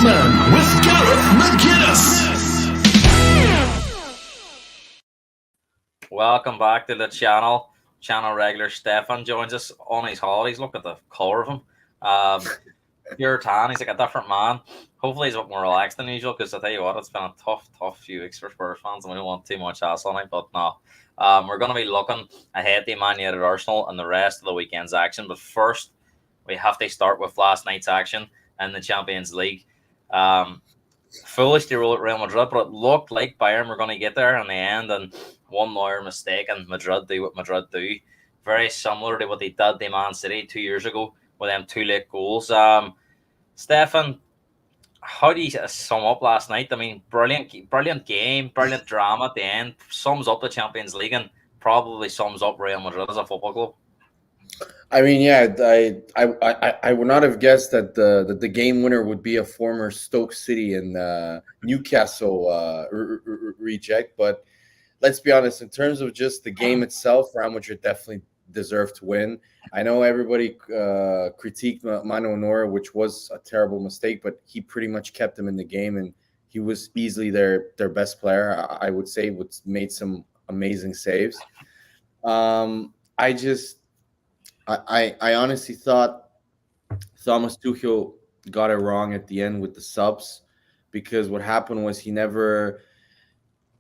linesman with Gareth McGuinness. Welcome back to the channel. Channel regular Stefan joins us on his holidays. Look at the colour of him. Pure tan. He's like a different man. Hopefully he's a bit more relaxed than usual, because I tell you what, it's been a tough few weeks for Spurs fans, and we don't want too much hassle on it. But no, we're going to be looking ahead to Man United Arsenal and the rest of the weekend's action. But first, we have to start with last night's action in the Champions League. Foolish to roll at Real Madrid, but it looked like Bayern were going to get there in the end, and one Neuer mistake and Madrid do what Madrid do. Very similar to what they did to Man City 2 years ago with them 2 late goals. Stefan, how do you sum up last night? I mean, brilliant game, brilliant drama at the end. Sums up the Champions League and probably sums up Real Madrid as a football club. I mean, yeah, I would not have guessed that the game winner would be a former Stoke City and Newcastle reject. But let's be honest, in terms of just the game itself, Real Madrid definitely deserved to win. I know everybody critiqued Manuel Neuer, which was a terrible mistake, but he pretty much kept them in the game, and he was easily their best player. I would say, made some amazing saves. I honestly thought Thomas Tuchel got it wrong at the end with the subs, because what happened was he never,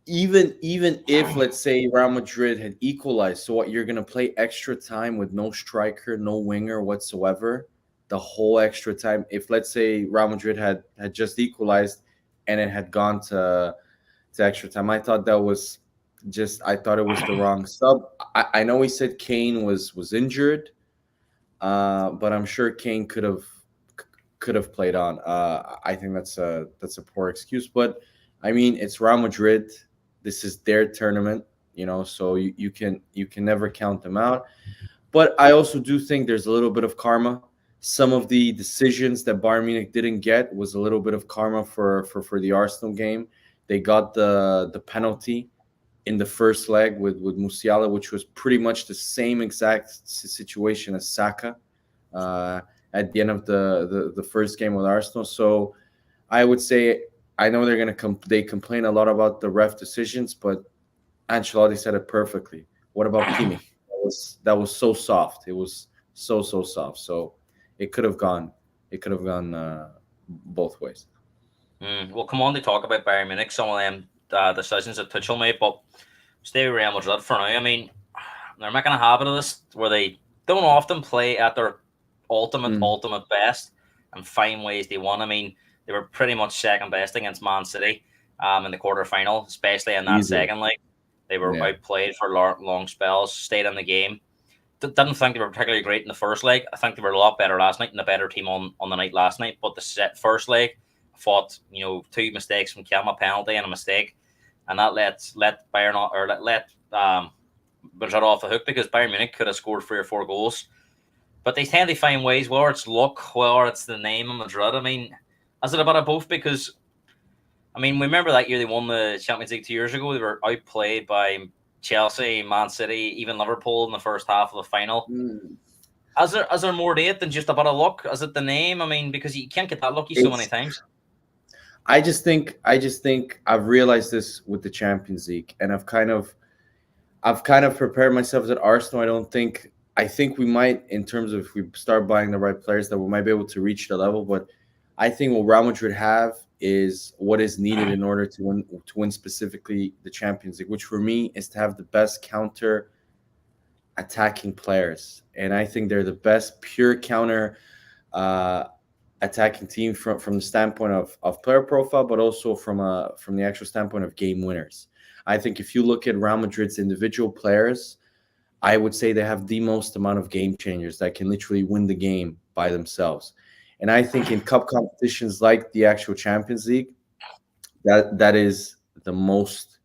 even if, let's say, Real Madrid had equalized, so what, you're going to play extra time with no striker, no winger whatsoever, the whole extra time. If, let's say, Real Madrid had just equalized and it had gone to extra time, I thought it was the wrong sub. I know he said Kane was injured, but I'm sure Kane could have played on. I think that's a poor excuse, but I mean, it's Real Madrid. This is their tournament, so you can never count them out. But I also do think there's a little bit of karma. Some of the decisions that Bayern Munich didn't get was a little bit of karma for the Arsenal game. They got the penalty in the first leg with Musiala, which was pretty much the same exact situation as Saka at the end of the first game with Arsenal. So I would say, I know they complain a lot about the ref decisions, but Ancelotti said it perfectly. What about Kimmich? That was so soft. It was so soft. So it could have gone both ways. We'll come on to talk about Bayern Munich, some of them decisions that Tuchel made, but stay with Real Madrid for now. I mean, they're making a habit of this where they don't often play at their ultimate best and find ways they won. I mean, they were pretty much second best against Man City in the quarterfinal, especially in that second leg. They were outplayed for long spells, stayed in the game. Didn't think they were particularly great in the first leg. I think they were a lot better last night and a better team on the night last night. But the first leg, fought 2 mistakes from Kelma, penalty and a mistake, and that let Bayern let Madrid off the hook, because Bayern Munich could have scored 3 or 4 goals. But they tend to find ways, whether it's luck, whether it's the name of Madrid. I mean, is it a bit of both? Because, I mean, we remember that year they won the Champions League 2 years ago. They were outplayed by Chelsea, Man City, even Liverpool in the first half of the final. Is there more to it than just a bit of luck? Is it the name? I mean, because you can't get that lucky so many times. I just think I've realized this with the Champions League, and I've kind of prepared myself at Arsenal. I think we might, in terms of if we start buying the right players, that we might be able to reach the level. But I think what Real Madrid have is what is needed in order to win specifically the Champions League, which for me is to have the best counter attacking players. And I think they're the best pure counter attacking team from the standpoint of player profile, but also from the actual standpoint of game winners. I think if you look at Real Madrid's individual players, I would say they have the most amount of game changers that can literally win the game by themselves. And I think in cup competitions like the actual Champions League, that is the most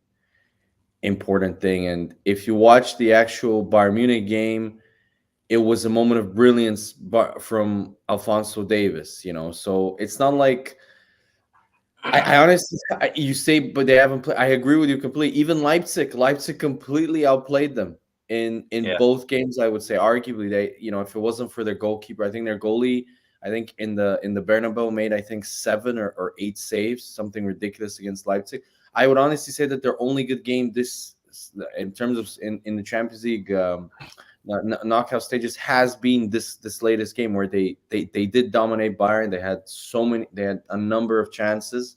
important thing. And if you watch the actual Bayern Munich game, it was a moment of brilliance from Alphonso Davies, So it's not like I honestly, you say, but they haven't played. I agree with you completely. Even Leipzig completely outplayed them in both games. I would say, arguably, they, if it wasn't for their goalkeeper, I think their goalie I think in the Bernabeu made I think 7 or 8 saves, something ridiculous against Leipzig. I would honestly say that their only good game this in terms of in the Champions League knockout stages has been this latest game where they did dominate Bayern. They had a number of chances.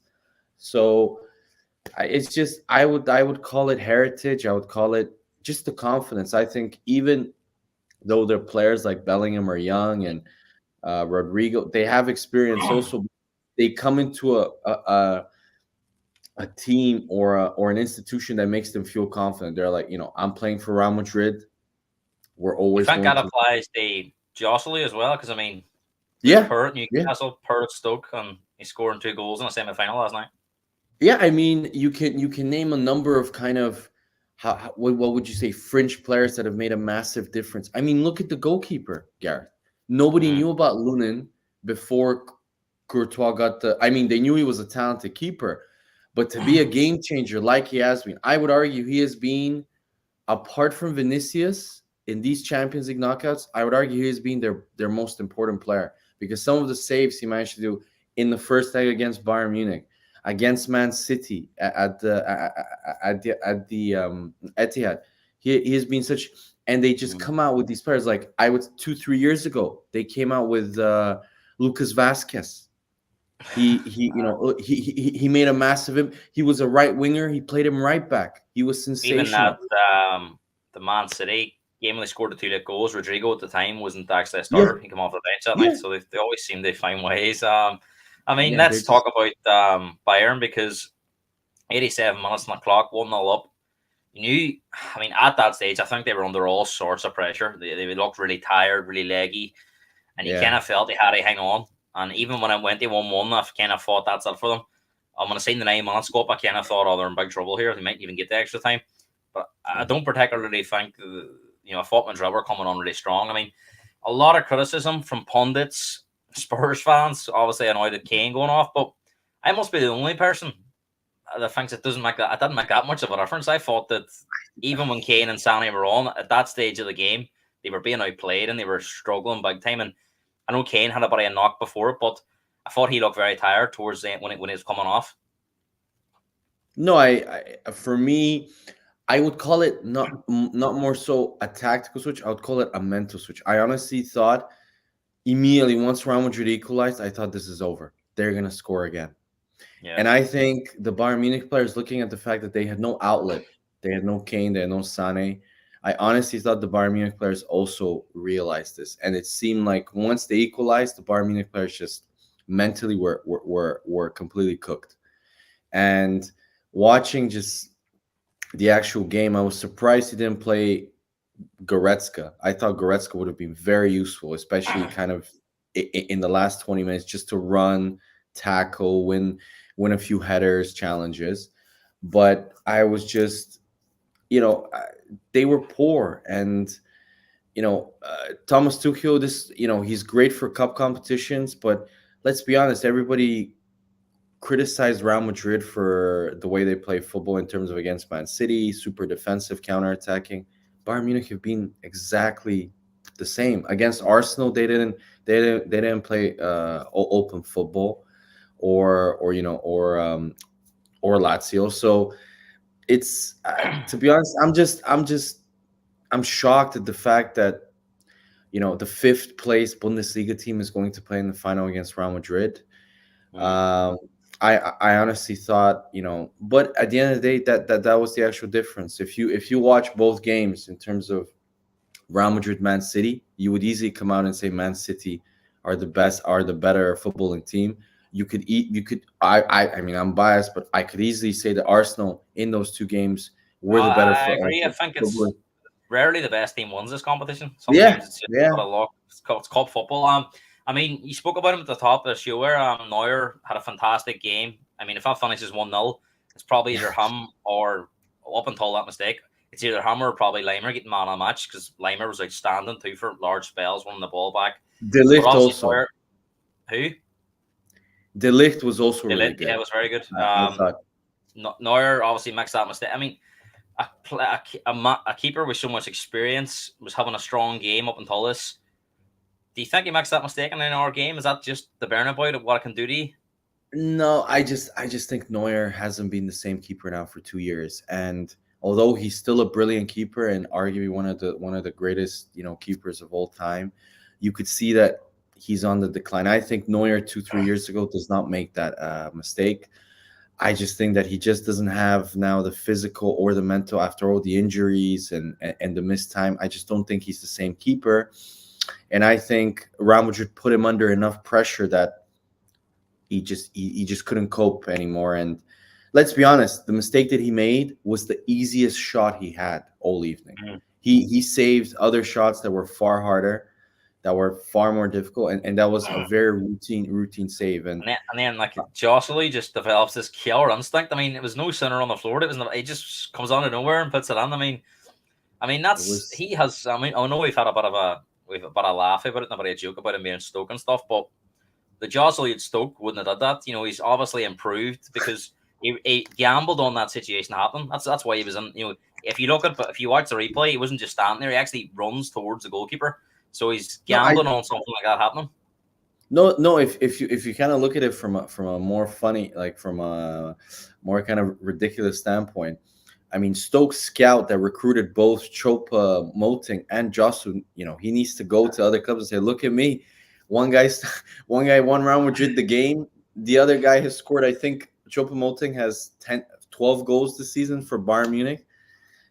So it's just I would call it heritage. I would call it just the confidence. I think even though their players like Bellingham are young and Rodrigo, they have experience. Also, they come into a team or an institution that makes them feel confident. They're like, I'm playing for Real Madrid. We're You always think going that to. applies to Josely as well? Because I mean, there's Yeah, Pert, yeah, Newcastle, Pert, Stoke, and he's scoring 2 goals in a semi-final last night. yeah. I mean, you can name a number of kind of what would you say fringe players that have made a massive difference. I mean, look at the goalkeeper, Gareth. Nobody Mm. knew about Lunin before Courtois got the. I mean, they knew he was a talented keeper, but to be a game changer like he has been, I would argue he has been, apart from Vinicius in these Champions League knockouts, I would argue he has been their most important player because some of the saves he managed to do in the first leg against Bayern Munich, against Man City at the Etihad, he has been such. And they just Mm. come out with these players like I would 2 3 years ago they came out with Lucas Vasquez. He made a massive. He was a right winger. He played him right back. He was Even that sensational. the Man City game when they scored the 2 late goals, Rodrigo at the time wasn't actually a Yeah, starter. He came off the bench that yeah, night, so they always seem to find ways. I mean, yeah. They're let's just talk about Bayern because 87 minutes on the clock, 1-0 up. You knew, I mean, at that stage, I think they were under all sorts of pressure. They looked really tired, really leggy, and you kind yeah. of felt they had to hang on. And even when it went to 1-1, I kind of thought that's it for them. When I seen the 9 minutes go up, I kind of thought, oh, they're in big trouble here. They might even get the extra time. But I don't particularly think, I thought Madrid were coming on really strong. I mean, a lot of criticism from pundits, Spurs fans, obviously annoyed at Kane going off, but I must be the only person that thinks it doesn't make that. It didn't make that much of a difference. I thought that even when Kane and Sane were on at that stage of the game, they were being outplayed and they were struggling big time. And I know Kane had a bit of a knock before it, but I thought he looked very tired towards the end when he was coming off. No, for me, I would call it not more so a tactical switch. I would call it a mental switch. I honestly thought immediately once Real Madrid equalized, I thought this is over. They're gonna score again. Yeah. And I think the Bayern Munich players, looking at the fact that they had no outlet, they had no Kane, they had no Sane. I honestly thought the Bayern Munich players also realized this, and it seemed like once they equalized, the Bayern Munich players just mentally were completely cooked. And watching just the actual game, I was surprised he didn't play Goretzka. I thought Goretzka would have been very useful, especially kind of in the last 20 minutes, just to run, tackle, win a few headers, challenges. But I was just, they were poor, and Thomas Tuchel, he's great for cup competitions, but let's be honest, everybody criticized Real Madrid for the way they play football in terms of against Man City, super defensive, counter-attacking. Bayern Munich have been exactly the same. Against Arsenal, they didn't play open football or Lazio. So it's to be honest, I'm shocked at the fact that the fifth place Bundesliga team is going to play in the final against Real Madrid. Mm. Um, I honestly thought, but at the end of the day, that was the actual difference. If you watch both games in terms of Real Madrid, Man City, you would easily come out and say Man City are the better footballing team. I mean, I'm biased, but I could easily say that Arsenal in those two games were the better I agree. I think football. it's rarely the best team wins this competition. Yeah, Sometimes it's just yeah. a luck. It's cup football. I mean, you spoke about him at the top of the show where Neuer had a fantastic game. I mean, if that finishes 1-0, it's probably either him or up until that mistake, it's either him or probably Limer getting man of the match because Limer was outstanding too for large spells, winning the ball back. De But Ligt obviously also. Neuer, who? De Ligt was also They really lit, yeah, good. it was very good. I thought. Neuer obviously makes that mistake. I mean, a keeper with so much experience was having a strong game up until this. Do you think he makes that mistake in our game? Is that just the Bernabeu of what it can do to you? No, I just think Neuer hasn't been the same keeper now for 2 years, and although he's still a brilliant keeper and arguably one of the greatest keepers of all time, you could see that he's on the decline. I think Neuer 2-3 years ago does not make that mistake. I just think that he just doesn't have now the physical or the mental after all the injuries and the missed time. I just don't think he's the same keeper, and I think Real Madrid put him under enough pressure that he just couldn't cope anymore. And let's be honest, the mistake that he made was the easiest shot he had all evening. Mhm. He saved other shots that were far harder, that were far more difficult, and that was a very routine save. And And then like Jocelyn just develops this killer instinct. I mean, it was no sooner on the floor. It just comes out of nowhere and puts it in. I mean, it that's was he has. I mean, I know we've a bit of laugh about it, a joke about him being Stoke and stuff, but the Jocelyn at Stoke wouldn't have done that. He's obviously improved because he gambled on that situation happening. That's why he was in. If you watch the replay, he wasn't just standing there. He actually runs towards the goalkeeper. So he's no, gambling on something like that happening. no. If you kind of look at it from a more funny, like from a more kind of ridiculous standpoint, I mean, Stokes scout that recruited both Chopa Moting and Josu, he needs to go to other clubs and say, "Look at me." One guy, one guy, 1 round Madrid the game. The other guy has scored. I think Chopa Moting has 12 goals this season for Bayern Munich.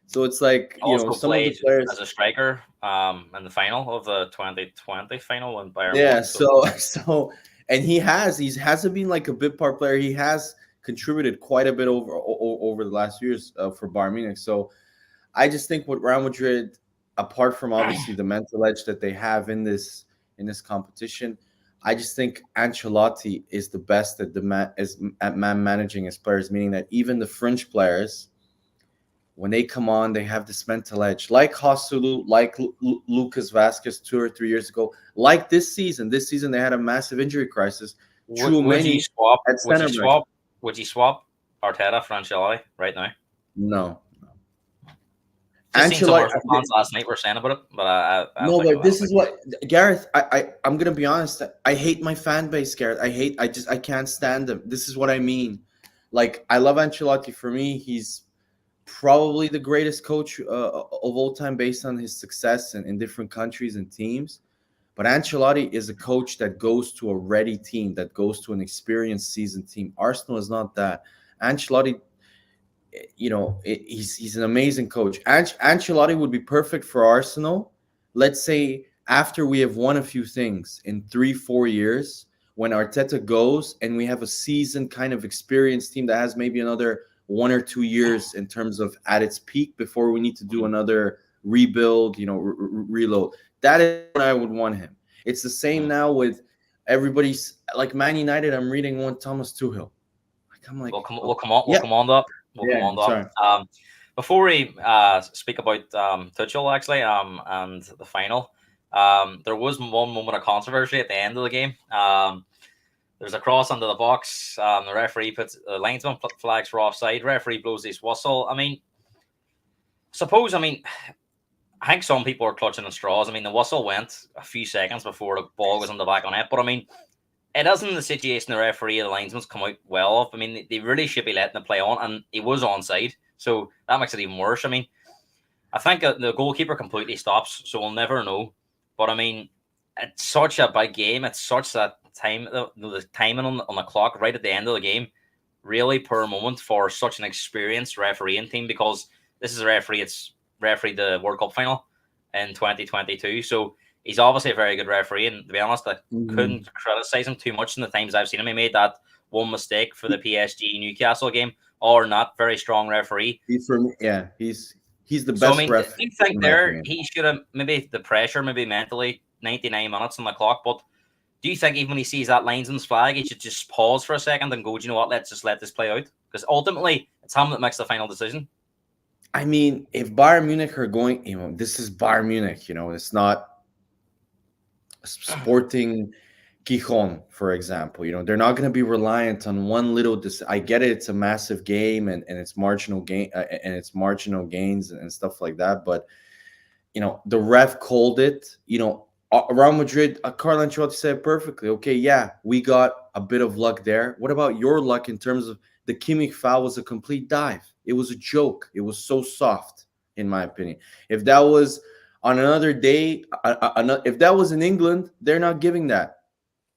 So it's like Also some of the played players. as a striker in the final of the 2020 final when Bayern Yeah. won. So So, and he hasn't been like a bit part player. He has contributed quite a bit over the last years for Bayern Munich. So I just think with Real Madrid, apart from obviously the mental edge that they have in this competition, I just think Ancelotti is the best at man managing his players, meaning that even the French players, when they come on, they have this mental edge, like Joselu, like Lucas Vasquez 2 or 3 years ago, like this season. This season they had a massive injury crisis. would, Too would you many swap? at Would you center back. swap? Would you swap Arteta for Ancelotti right now? No, Just seen some Ancelotti. Arsenal fans last night were saying about it, but I don't No, think but I this don't is think what Gareth. I'm gonna be honest. I hate my fan base, Gareth. I can't stand them. This is what I mean. Like I love Ancelotti. For me, he's probably the greatest coach of all time based on his success in different countries and teams. But Ancelotti is a coach that goes to a ready team, that goes to an experienced seasoned team. Arsenal is not that. Ancelotti, he's an amazing coach. Ancelotti would be perfect for Arsenal. Let's say after we have won a few things in 3-4 years, when Arteta goes and we have a seasoned kind of experienced team that has maybe another 1 or 2 years in terms of at its peak before we need to do another rebuild, reload. That is when I would want him. It's the same now with everybody's like Man United. I'm reading one Thomas Tuchel. I'm like, we'll come on. We'll yeah, come on that. We'll come yeah. on Sorry. that. Before we speak about Tuchel actually and the final, there was one moment of controversy at the end of the game. There's a cross under the box. The referee puts the linesman flags for offside. Referee blows his whistle. I think some people are clutching at straws. The whistle went a few seconds before the ball was on the back on it. But it isn't the situation the referee or the linesman's come out well of. They really should be letting the play on, and he was onside. So that makes it even worse. I think the goalkeeper completely stops, so we'll never know. But it's such a big game. It's such that time, the timing on the clock right at the end of the game, really poor moment for such an experienced refereeing team, because this is a referee. It's refereed the World Cup final in 2022. So he's obviously a very good referee. And to be honest, I couldn't criticize him too much in the times I've seen him. He made that one mistake for the PSG Newcastle game, or not very strong referee. He's the best ref. Do you think there he should have maybe the pressure, maybe mentally 99 minutes on the clock, but do you think even when he sees that linesman's flag, he should just pause for a second and go, do you know what, let's just let this play out? Because ultimately, it's him that makes the final decision. If Bayern Munich are going, this is Bayern Munich, it's not Sporting Gijon, for example. They're not going to be reliant on one little. I get it; it's a massive game and it's marginal gain and it's marginal gains and stuff like that. But the ref called it. Real Madrid, Carlo Ancelotti said it perfectly. Okay, yeah, we got a bit of luck there. What about your luck in terms of the Kimmich foul was a complete dive? It was a joke. It was so soft, in my opinion. If that was on another day, if that was in England, they're not giving that.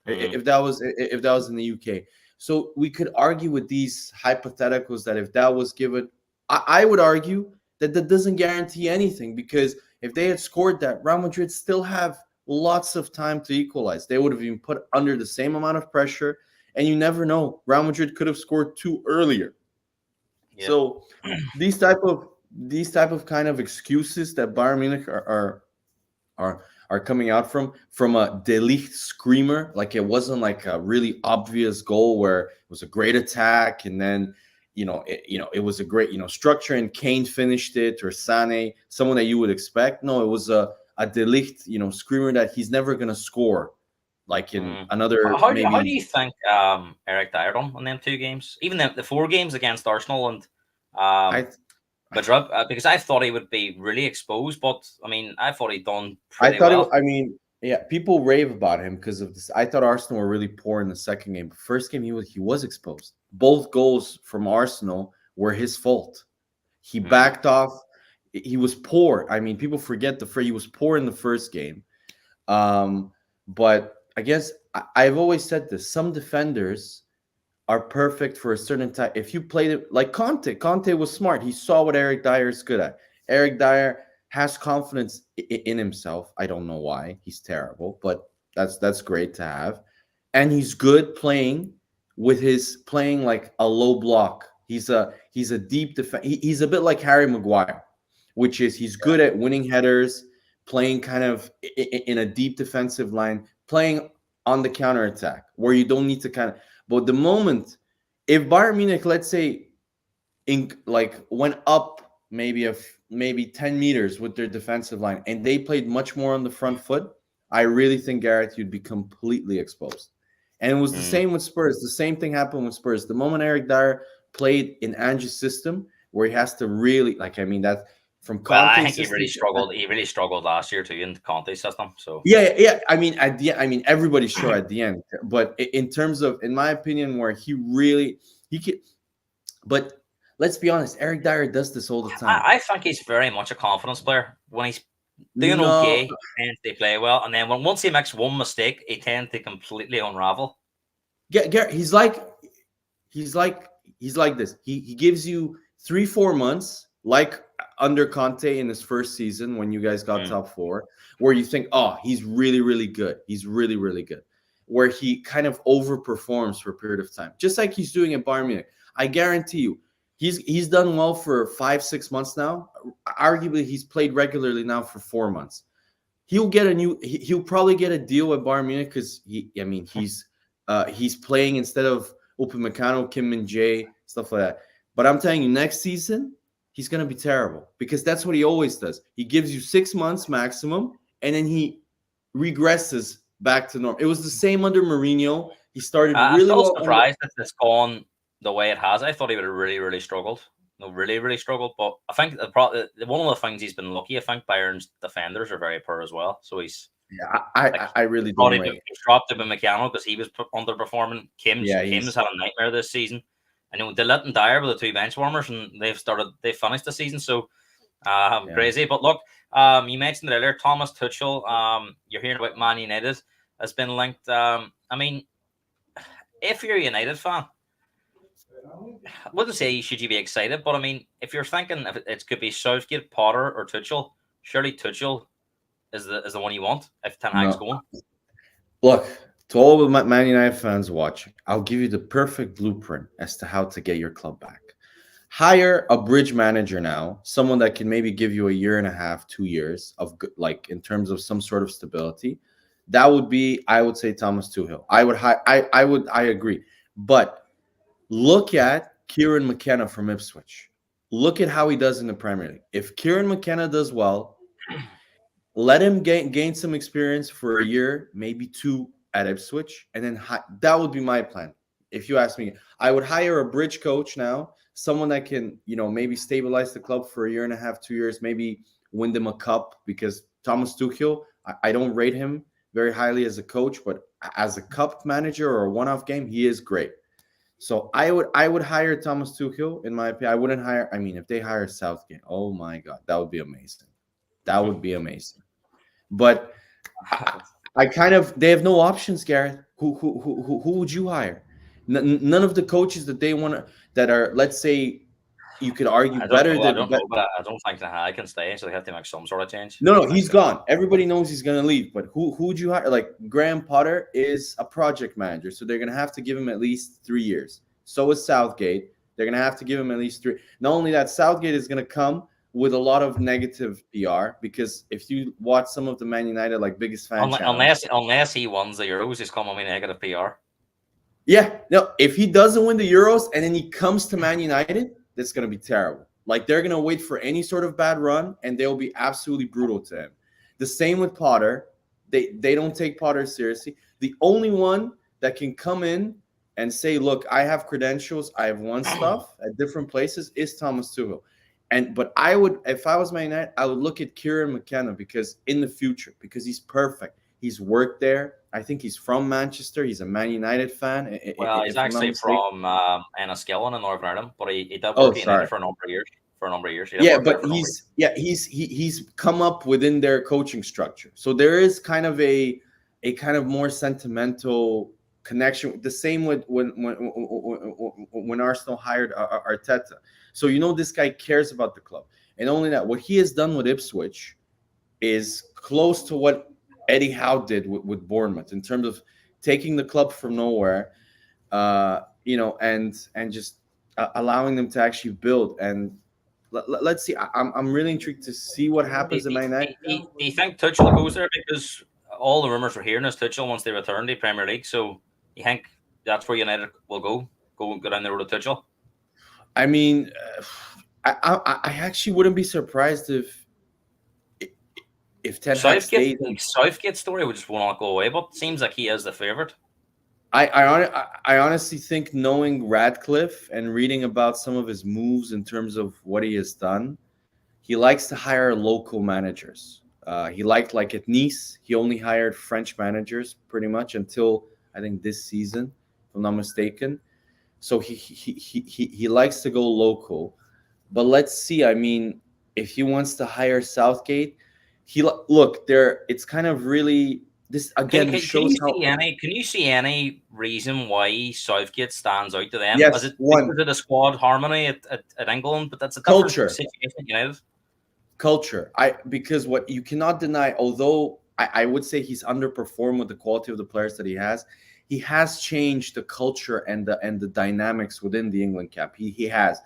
Mm, If that was in the UK, so we could argue with these hypotheticals that if that was given, I would argue that that doesn't guarantee anything because if they had scored that, Real Madrid still have lots of time to equalize. They would have been put under the same amount of pressure, and you never know. Real Madrid could have scored two earlier. yeah. So these type of kind of excuses that Bayern Munich are coming out from a De Ligt screamer. Like it wasn't like a really obvious goal where it was a great attack and then it was a great structure and Kane finished it or Sane, someone that you would expect. No, it was a De Ligt screamer that he's never gonna score like in Mm. another How do maybe. you think Eric Dyer done on them two games? Even the four games against Arsenal and I Madrid, because I thought he would be really exposed, but I mean, I thought he'd done I pretty thought well. I mean, yeah, people rave about him because of this. I thought Arsenal were really poor in the second game. First game, he was exposed. Both goals from Arsenal were his fault. He Mm. backed off. He was poor. I mean, people forget the phrase. He was poor in the first game. But I guess I've always said this. Some defenders are perfect for a certain type. If you played it like Conte was smart. He saw what Eric Dyer is good at. Eric Dyer has confidence in himself. I don't know why. He's terrible, but that's great to have. And he's good playing like a low block. He's a deep defense. He's a bit like Harry Maguire, which is he's good at winning headers, playing kind of in a deep defensive line, playing on the counter attack where you don't need to kind of. But the moment if Bayern Munich, let's say, went up maybe 10 meters with their defensive line and they played much more on the front foot, I really think Gareth you'd be completely exposed. And it was the Mm. same with Spurs. The same thing happened with Spurs. The moment Eric Dyer played in Ange's system, where he has to really I mean that from Well, I Conte's think he really system. struggled. He really struggled last year too in the Conte system. So Yeah. I mean, everybody's sure at the end, but in terms of, in my opinion, where he could. But let's be honest, Eric Dyer does this all the time. I think he's very much a confidence player. When he's doing No, okay, he tends to play well, and then once he makes one mistake, he tends to completely unravel. he's like he's like this. He gives you 3-4 months, like under Conte in his first season when you guys got Mm. top four, where you think, oh, he's really really good. He's really really good. Where he kind of overperforms for a period of time, just like he's doing at Bayern Munich. I guarantee you, he's done well for 5-6 months now. Arguably, he's played regularly now for 4 months. He'll probably get a deal at Bayern Munich because he's playing instead of Upamecano, Kim Min Jae, stuff like that. But I'm telling you, next season he's gonna be terrible because that's what he always does. He gives you 6 months maximum, and then he regresses back to normal. It was the same under Mourinho. He started I'm really still well under. surprised that it's gone the way it has. I thought he would have really, really struggled. No, really, really struggled. But I think one of the things he's been lucky. I think Bayern's defenders are very poor as well. So he's Yeah, like I really don't rate. he's dropped him in Meccano because he was underperforming. Yeah, Kim's he's had a nightmare this season. I know they let him Dyer with the two bench warmers, and they finished the season. So yeah. crazy. But look, you mentioned it earlier, Thomas Tuchel. You're hearing about Man United has been linked. I mean, if you're a United fan, I wouldn't say should you be excited, but I mean, if you're thinking if it could be Southgate, Potter, or Tuchel, surely Tuchel is the one you want if Ten Hag's No, going. look, to all the Man United fans watching, I'll give you the perfect blueprint as to how to get your club back. Hire a bridge manager now, someone that can maybe give you a year and a half, 2 years of like in terms of some sort of stability. That would be, I would say, Thomas Tuchel. I agree, but look at Kieran McKenna from Ipswich. Look at how he does in the Premier League. If Kieran McKenna does well, let him gain some experience for a year, maybe two at Ipswich, and then that would be my plan. If you ask me, I would hire a bridge coach now, someone that can, maybe stabilize the club for a year and a half, 2 years, maybe win them a cup because Thomas Tuchel, I don't rate him very highly as a coach, but as a cup manager or a one-off game, he is great. So I would hire Thomas Tuchel in my opinion. I wouldn't hire. I mean, if they hire Southgate, oh my god, that would be amazing. That would be amazing. But I kind of they have no options, Gareth. Who would you hire? None of the coaches that they want to that are, let's say, you could argue I don't better know. I than. don't know, but I don't think that I can stay, so they have to make some sort of change. No, I no, think he's so. gone. Everybody knows he's gonna leave. But who would you hire? Like Graham Potter is a project manager, so they're gonna have to give him at least 3 years. So is Southgate. They're gonna have to give him at least three. Not only that, Southgate is gonna come with a lot of negative PR because if you watch some of the Man United like biggest fan channels, Unless he wins the Euros, he's coming with negative PR. yeah, no, if he doesn't win the Euros and then he comes to Man United, that's gonna be terrible. Like they're gonna wait for any sort of bad run and they'll be absolutely brutal to him. The same with Potter. They don't take Potter seriously. The only one that can come in and say, look, I have credentials, I have won stuff at different places is Thomas Tuchel. But I would, if I was Man United, I would look at Kieran McKenna because in the future, because he's perfect. He's worked there. I think he's from Manchester. He's a Man United fan. Well, he's If I'm not actually mistaken. from Enniskillen in Northern Ireland, but he did Oh, work at United sorry. for a number of years. He did Yeah, work there but for a number of years. he's come up within their coaching structure. So there is kind of a kind of more sentimental connection. The same with when Arsenal hired Arteta. So this guy cares about the club, and only that what he has done with Ipswich is close to what Eddie Howe did with Bournemouth in terms of taking the club from nowhere, and just allowing them to actually build. And let's see. I'm really intrigued to see what happens in Man United. Do you think Tuchel goes there? Because all the rumours we're hearing is Tuchel once they return to the Premier League. So you think that's where United will go down the road to Tuchel? I mean, I actually wouldn't be surprised if Ten Hag stays. Southgate's story would just will not go away, but it seems like he is the favourite. I honestly think, knowing Radcliffe and reading about some of his moves in terms of what he has done, he likes to hire local managers. He liked, like at Nice, he only hired French managers pretty much until I think this season, if I'm not mistaken. So he likes to go local. But let's see. I mean, if he wants to hire Southgate, it's kind of really this again. This shows how. Can you see any reason why Southgate stands out to them? Yes, Is it one. because of the squad harmony at England? But that's a Culture. different situation at United. Culture. Because what you cannot deny, although I would say he's underperformed with the quality of the players that he has changed the culture and the dynamics within the England camp. He has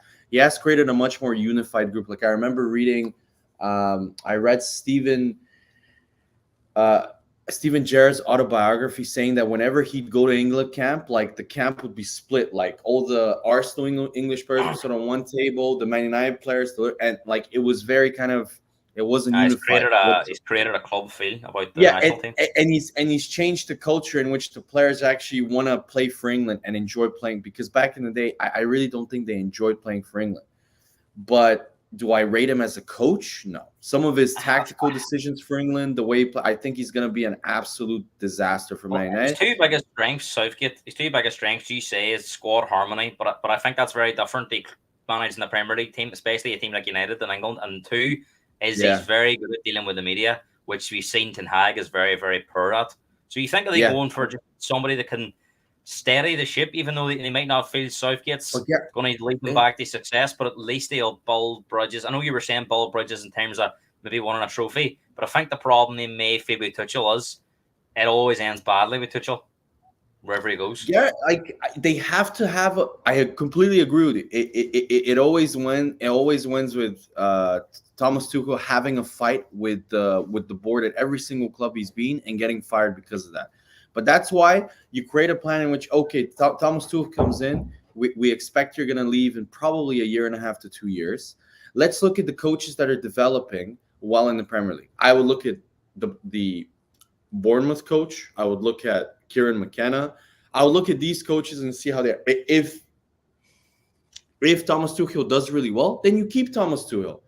created a much more unified group. Like I remember reading, I read Steven Gerrard's autobiography saying that whenever he'd go to England camp, like the camp would be split. Like all the Arsenal English players would sit on one table, the Man United players, and like it was very kind of, it wasn't unified. He's created a club feel about the national team. And he's changed the culture in which the players actually want to play for England and enjoy playing. Because back in the day, I really don't think they enjoyed playing for England. But do I rate him as a coach? No. Some of his tactical decisions for England, the way he I think he's going to be an absolute disaster for Man United. His two biggest strengths, Southgate. His two biggest strengths, you say, is squad harmony. But I think that's very different to managing the Premier League team, especially a team like United in England. And two is he's very good at dealing with the media, which we've seen Ten Hag is very, very poor at. So you think, are they going for somebody that can steady the ship, even though they might not feel Southgate's going to lead them back to success, but at least they'll build bridges. I know you were saying build bridges in terms of maybe winning a trophy, but I think the problem they may feel with Tuchel is it always ends badly with Tuchel, wherever he goes. Yeah, like they have to have. I completely agree with you. It always wins with Thomas Tuchel having a fight with the board at every single club he's been and getting fired because of that. But that's why you create a plan in which, okay, Thomas Tuchel comes in. We expect you're going to leave in probably a year and a half to 2 years. Let's look at the coaches that are developing while in the Premier League. I would look at the Bournemouth coach. I would look at Kieran McKenna. I would look at these coaches and see how they're. If Thomas Tuchel does really well, then you keep Thomas Tuchel.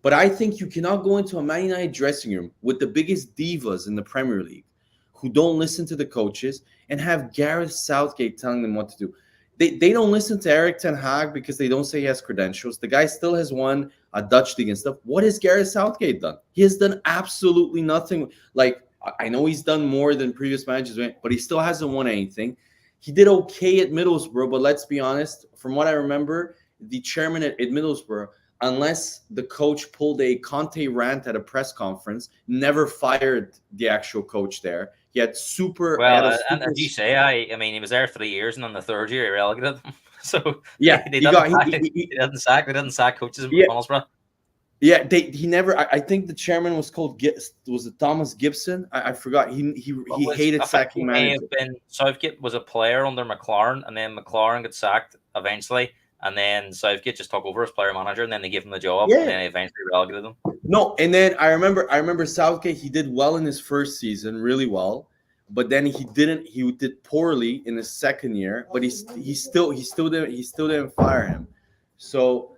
But I think you cannot go into a Man United dressing room with the biggest divas in the Premier League who don't listen to the coaches and have Gareth Southgate telling them what to do. They don't listen to Eric Ten Hag because they don't say he has credentials. The guy still has won a Dutch league and stuff. What has Gareth Southgate done? He has done absolutely nothing. Like, I know he's done more than previous managers, but he still hasn't won anything. He did okay at Middlesbrough, but let's be honest. From what I remember, the chairman at Middlesbrough, unless the coach pulled a Conte rant at a press conference, never fired the actual coach there. He had and as you say, I mean, he was there 3 years, and on the third year, he relegated them. So yeah, they didn't sack coaches in Middlesbrough. Yeah, he never. I think the chairman was called was it Thomas Gibson? I forgot. He hated sacking managers. Southgate was a player under McLaren, and then McLaren got sacked eventually, and then Southgate just took over as player manager, and then they gave him the job, and then he eventually relegated them. No, and then I remember Southgate. He did well in his first season, really well, but then he didn't. He did poorly in his second year, but he still didn't fire him. So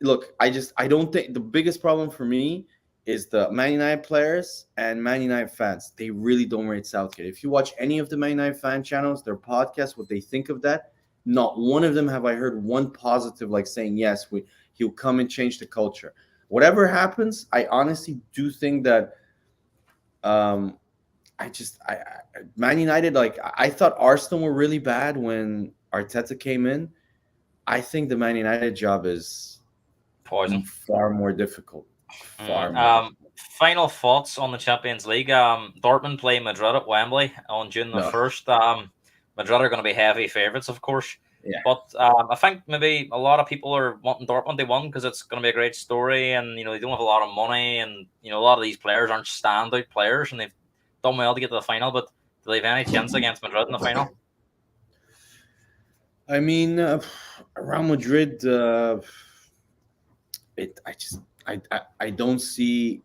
Look, I don't think the biggest problem for me is the Man United players and Man United fans. They really don't rate Southgate. If you watch any of the Man United fan channels, their podcasts, what they think of that, not one of them have I heard one positive, like saying, yes, he'll come and change the culture. Whatever happens, I honestly do think that Man United, like, I thought Arsenal were really bad when Arteta came in. I think the Man United job is poison, far more difficult. Final thoughts on the Champions League. Dortmund play Madrid at Wembley on June the 1st. Madrid are going to be heavy favourites, of course. Yeah. But I think maybe a lot of people are wanting Dortmund to win because it's going to be a great story, and they don't have a lot of money, and a lot of these players aren't standout players, and they've done well to get to the final. But do they have any chance against Madrid in the final? I mean, Real Madrid. I don't see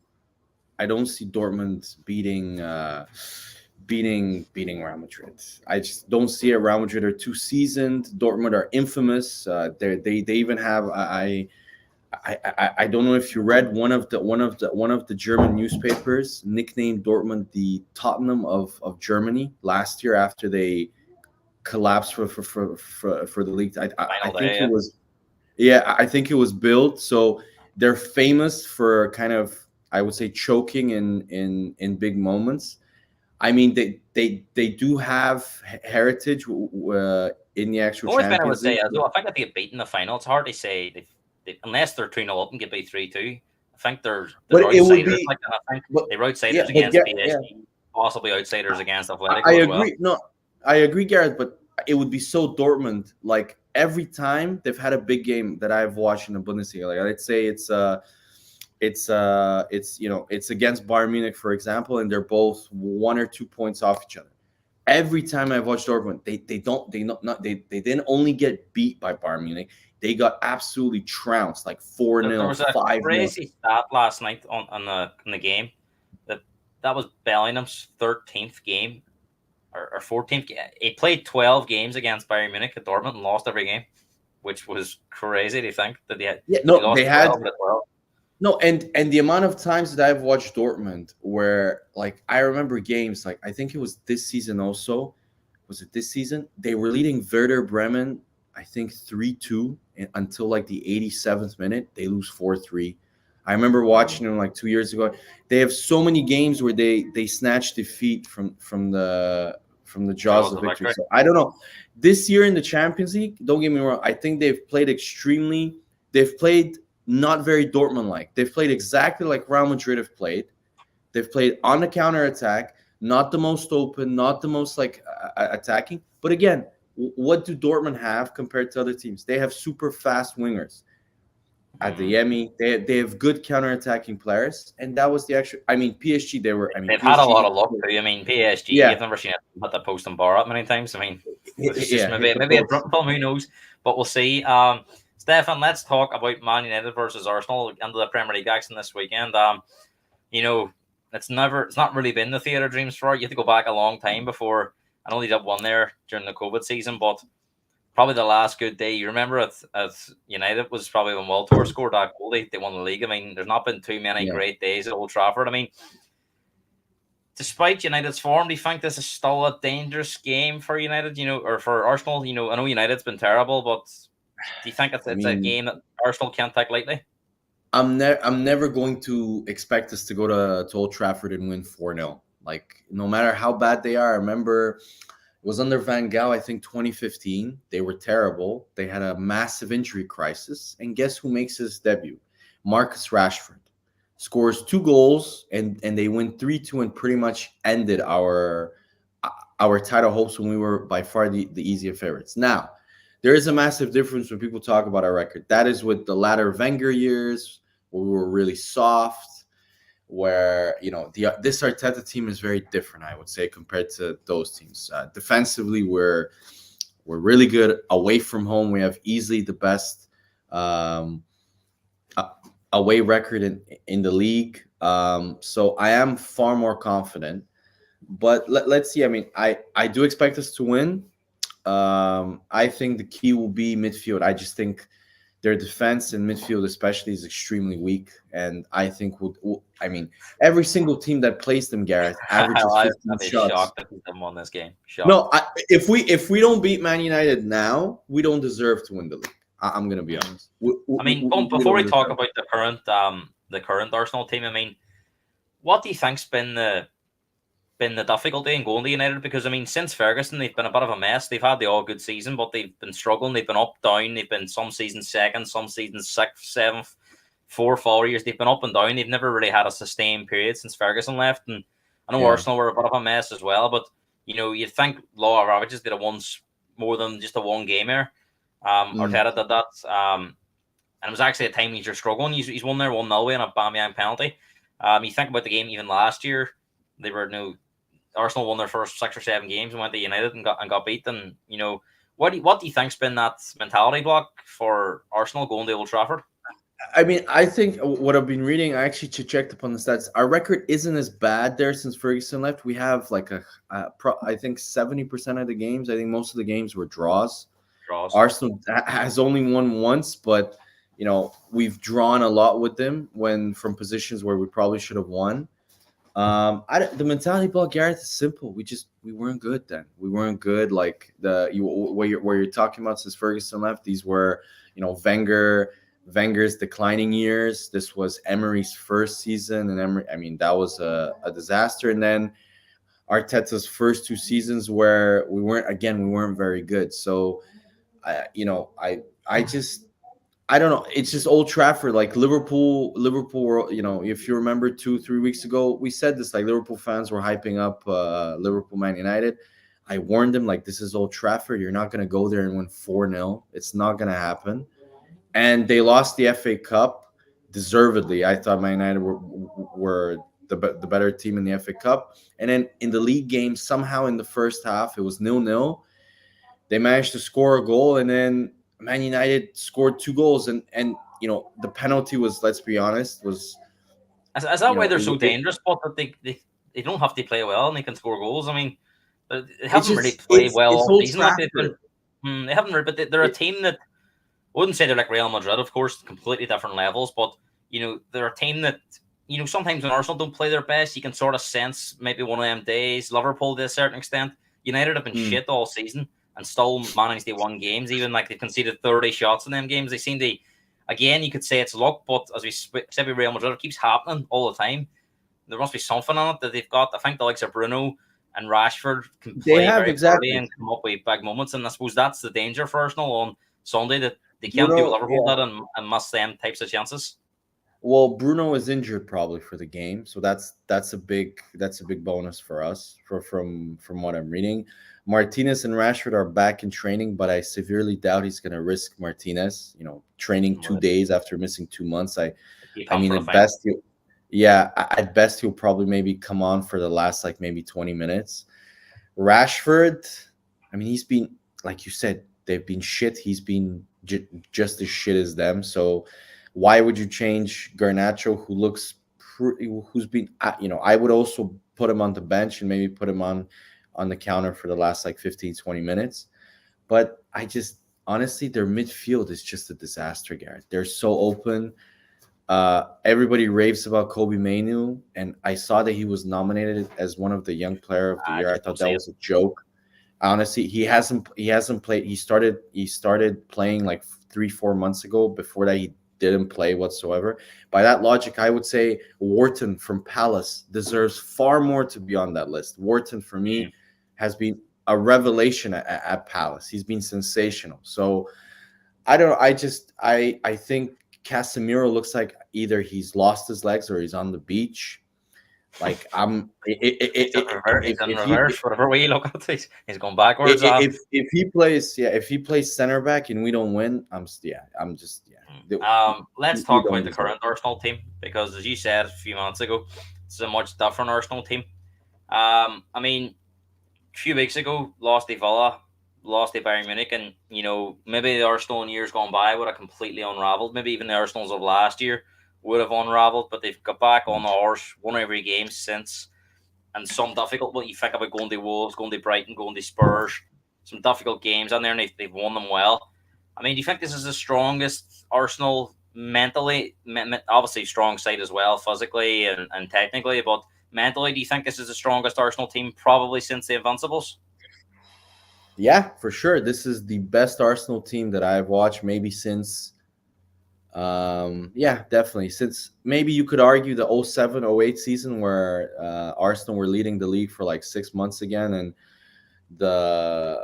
Dortmund beating Real Madrid. I just don't see it. Real Madrid are too seasoned. Dortmund are infamous. They even have I don't know if you read one of the German newspapers nicknamed Dortmund the Tottenham of Germany last year after they collapsed for the league. I think it was. Yeah, I think it was built. So they're famous for kind of, I would say, choking in big moments. I mean, they do have heritage in the actual Champions League. I think if they get beaten in the final, it's hard to say unless they're 2-0 up and get beat 3-2. I think they're outsiders. They're outsiders against PSG, possibly outsiders against Atletico. I agree. No, I agree, Gareth. But it would be so Dortmund. Like, every time they've had a big game that I've watched in the Bundesliga, like let's say it's against Bayern Munich, for example, and they're both 1 or 2 points off each other. Every time I've watched Dortmund, they didn't only get beat by Bayern Munich, they got absolutely trounced, like 4-0, 5-0. There was a crazy stat last night on the game that was Bellingham's 13th game. Or 14th. He played 12 games against Bayern Munich at Dortmund and lost every game, which was crazy to think that they had. And the amount of times that I've watched Dortmund where, like, I remember games, like, I think it was this season also. Was it this season? They were leading Werder Bremen, I think 3-2 until like the 87th minute. They lose 4-3. I remember watching them like 2 years ago. They have so many games where they snatch defeat from the jaws of victory. So I don't know. This year in the Champions League, don't get me wrong, I think they've played not very Dortmund-like. They've played exactly like Real Madrid have played. They've played on the counter-attack, not the most open, not the most like attacking. But again, what do Dortmund have compared to other teams? They have super fast wingers. At the Yemi, they have good counter-attacking players, and that was the actual. I mean, PSG. They've PSG, had a lot of luck too. I mean, PSG. Yeah. You've never seen it hit the post and bar up many times. I mean, it's just maybe a drunk film. Who knows? But we'll see. Stefan, let's talk about Man United versus Arsenal into the Premier League action this weekend. It's not really been the theatre of dreams for it. You have to go back a long time before. I know they did one there during the COVID season, but probably the last good day you remember at United was probably when Walter scored that goal. They won the league. I mean, there's not been too many Yeah. great days at Old Trafford. I mean, despite United's form, do you think this is still a dangerous game for United? Or for Arsenal? I know United's been terrible, but do you think it's, I it's a mean, game that Arsenal can't take lightly? I'm never going to expect us to go to Old Trafford and win 4-0. Like, no matter how bad they are. I remember it was under Van Gaal, I think 2015. They were terrible. They had a massive injury crisis. And guess who makes his debut? Marcus Rashford scores 2 goals, and they win 3-2 and pretty much ended our title hopes when we were by far the easier favorites. Now, there is a massive difference when people talk about our record. That is with the latter Wenger years, where we were really soft, where this Arteta team is very different, I would say, compared to those teams. Defensively, we're really good. Away from home, we have easily the best um, away record in the league. So I am far more confident. But let's see. I mean, I do expect us to win. I think the key will be midfield. I just think their defense and midfield, especially, is extremely weak, and I think I mean, every single team that plays them, Gareth, averages I'd 15 be shots. shocked if they won this game. Shocked. No, if we don't beat Man United now, we don't deserve to win the league. I'm gonna be honest. I mean, before we talk about the current Arsenal team, I mean, what do you think's been the difficulty in going to United? Because I mean, since Ferguson, they've been a bit of a mess. They've had the all good season, but they've been struggling. They've been up, down. They've been some seasons second, some seasons sixth, seventh, 4 years. They've been up and down. They've never really had a sustained period since Ferguson left. And I know Arsenal were a bit of a mess as well, but you'd think law of averages did it once more than just a one game here. Arteta did that. And it was actually a time he's struggling. He's won there 1-0 away on a Aubameyang penalty. You think about the game even last year, they were Arsenal won their first 6 or 7 games and went to United and got beaten. What do you think's been that mentality block for Arsenal going to Old Trafford? I mean, I think what I've been reading, I actually checked upon the stats. Our record isn't as bad there since Ferguson left. We have like I think 70% of the games. I think most of the games were draws. Arsenal has only won once, but we've drawn a lot with them from positions where we probably should have won. The mentality block, Gareth, is simple. We weren't good then. We weren't good. Like where you're talking about since Ferguson left. These were Wenger's declining years. This was Emery's first season, and Emery, I mean, that was a disaster. And then Arteta's first 2 seasons where we weren't very good. So, I don't know. It's just Old Trafford, like Liverpool. If you remember 2-3 weeks ago, we said this, like Liverpool fans were hyping up Liverpool Man United. I warned them, like, this is Old Trafford. You're not going to go there and win 4-0. It's not going to happen. And they lost the FA Cup deservedly. I thought Man United were the better team in the FA Cup. And then in the league game, somehow in the first half, it was 0-0. They managed to score a goal, and then Man United scored 2 goals, and the penalty was, let's be honest, was. Is that why they're so dangerous? But that they don't have to play well and they can score goals. I mean, they haven't really played well all season. Like they haven't, but they're a team that I wouldn't say they're like Real Madrid, of course, completely different levels. But they're a team that sometimes when Arsenal don't play their best, you can sort of sense maybe one of them days. Liverpool to a certain extent, United have been shit all season and still managed to win games. Even like they conceded 30 shots in them games. They seem to, again, you could say it's luck, but as we said with Real Madrid, it keeps happening all the time. There must be something on it that they've got. I think the likes of Bruno and Rashford can play very exactly and come up with big moments. And I suppose that's the danger for Arsenal on Sunday, that they can't do what Liverpool did and miss them types of chances. Well, Bruno is injured probably for the game, so that's a big bonus for us. From what I'm reading, Martinez and Rashford are back in training, but I severely doubt he's going to risk Martinez. Training 2 days after missing 2 months. I mean, at best he'll probably maybe come on for the last like maybe 20 minutes. Rashford, I mean, he's been, like you said, they've been shit. He's been just as shit as them. So why would you change Garnacho, who's been, I would also put him on the bench and maybe put him on the counter for the last like 15, 20 minutes. But honestly, their midfield is just a disaster, Garrett. They're so open. Everybody raves about Kobe Mainu, and I saw that he was nominated as one of the young player of the I year. I just don't thought that see it. was a joke. Honestly, he hasn't played. He started playing like 3-4 months ago. Before that, he didn't play whatsoever. By that logic, I would say Wharton from Palace deserves far more to be on that list. Wharton for Mm. me has been a revelation at Palace. He's been sensational. So I don't know. I think Casemiro looks like either he's lost his legs or he's on the beach. Like I'm, He's in if he reverse, whatever way you look at it. He's going backwards. if he plays, yeah, if he plays center back and we don't win, I'm just Let's we talk don't about the deserve. current Arsenal team because, as you said a few minutes ago, it's a much different Arsenal team. I mean, a few weeks ago, lost to Villa, lost to Bayern Munich, and maybe the Arsenal in years gone by would have completely unravelled. Maybe even the Arsenals of last year would have unravelled, but they've got back on the horse, won every game since, and some difficult. What you think about going to Wolves, going to Brighton, going to Spurs, some difficult games on there, and they've won them well. I mean, do you think this is the strongest Arsenal mentally? Obviously, strong side as well, physically and technically, but mentally, do you think this is the strongest Arsenal team probably since the Invincibles? Yeah, for sure. This is the best Arsenal team that I've watched maybe since. Yeah, definitely. Since maybe you could argue the 07-08 season where Arsenal were leading the league for like 6 months again, and the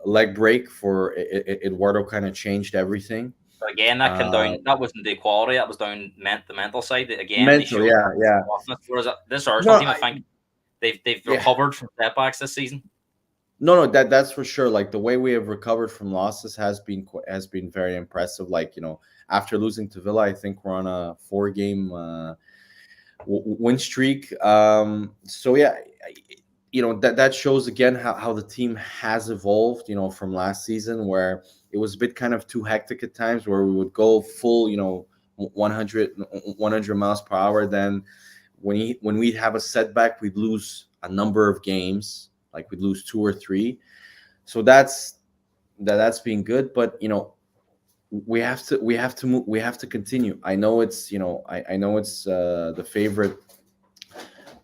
leg break for Eduardo kind of changed everything. But again, that came Uh, down. That wasn't the quality. That was down the mental side. Again, they mental, showed yeah, yeah. toughness. Whereas this Arsenal No, team, I think they've yeah, recovered from setbacks this season. no, that's for sure. Like the way we have recovered from losses has been very impressive. Like after losing to Villa, I think we're on a 4-game win streak. So yeah, that shows again how the team has evolved. From last season where it was a bit kind of too hectic at times, where we would go full 100 miles per hour. Then when we'd have a setback, we'd lose a number of games. Like we'd lose 2 or 3. So that's been good. But we have to continue. I know it's I know it's the favorite